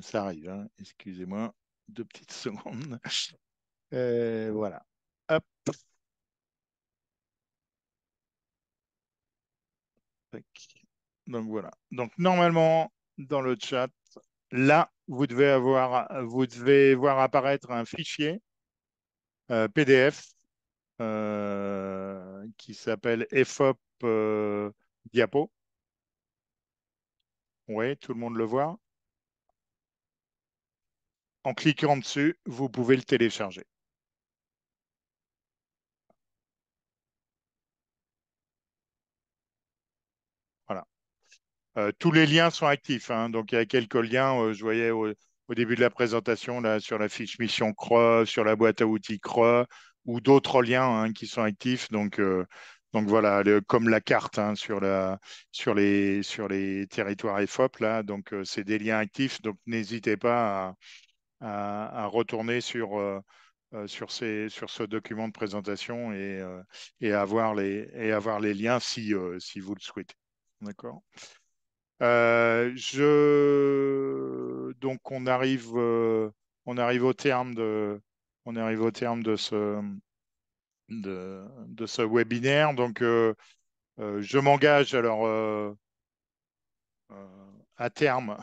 Ça arrive, hein. Excusez-moi, 2 petites secondes. Voilà. Hop. Tac. Donc voilà. Donc normalement, dans le chat, là, vous devez voir apparaître un fichier PDF qui s'appelle EFOP Diapo. Oui, tout le monde le voit. en cliquant dessus, vous pouvez le télécharger. Voilà. Tous les liens sont actifs, hein. Donc, il y a quelques liens, je voyais au début de la présentation, là, sur la fiche mission CRA, sur la boîte à outils CRA, ou d'autres liens, hein, qui sont actifs. Donc voilà, comme la carte, hein, sur les territoires EFOP, là. Donc, c'est des liens actifs. Donc, n'hésitez pas à retourner sur ce document de présentation et avoir les liens si vous le souhaitez. D'accord. Donc on arrive au terme de ce webinaire. Donc je m'engage alors à terme,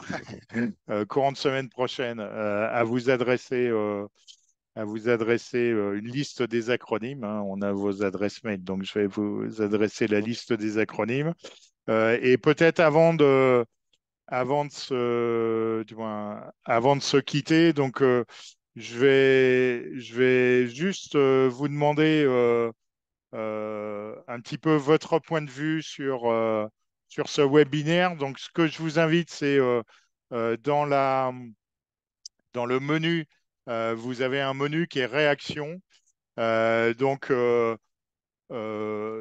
courant de semaine prochaine, à vous adresser une liste des acronymes, hein. On a vos adresses mail, donc je vais vous adresser la liste des acronymes. Et peut-être avant de se quitter, donc je vais juste vous demander un petit peu votre point de vue sur ce webinaire. Donc, ce que je vous invite, c'est dans le menu, vous avez un menu qui est réaction. Donc,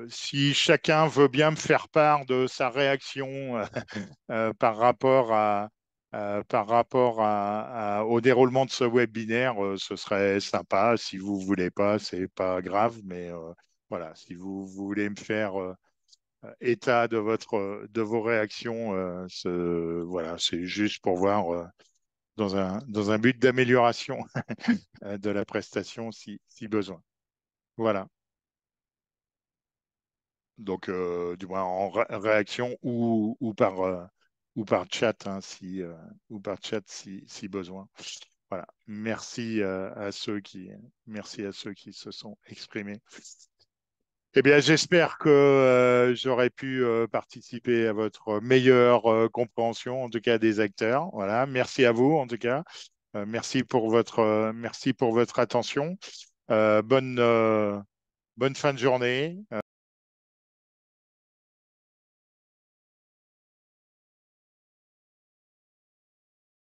si chacun veut bien me faire part de sa réaction par rapport au déroulement de ce webinaire, ce serait sympa. Si vous ne voulez pas, ce n'est pas grave, mais voilà, si vous voulez me faire état de vos réactions, voilà, c'est juste pour voir dans un but d'amélioration de la prestation si besoin. Voilà. Donc, du moins en réaction ou par chat, hein, si besoin. Voilà. Merci à ceux qui se sont exprimés. Eh bien, j'espère que j'aurai pu participer à votre meilleure compréhension, en tout cas des acteurs. Voilà. Merci à vous, en tout cas. Merci pour votre attention. Bonne fin de journée.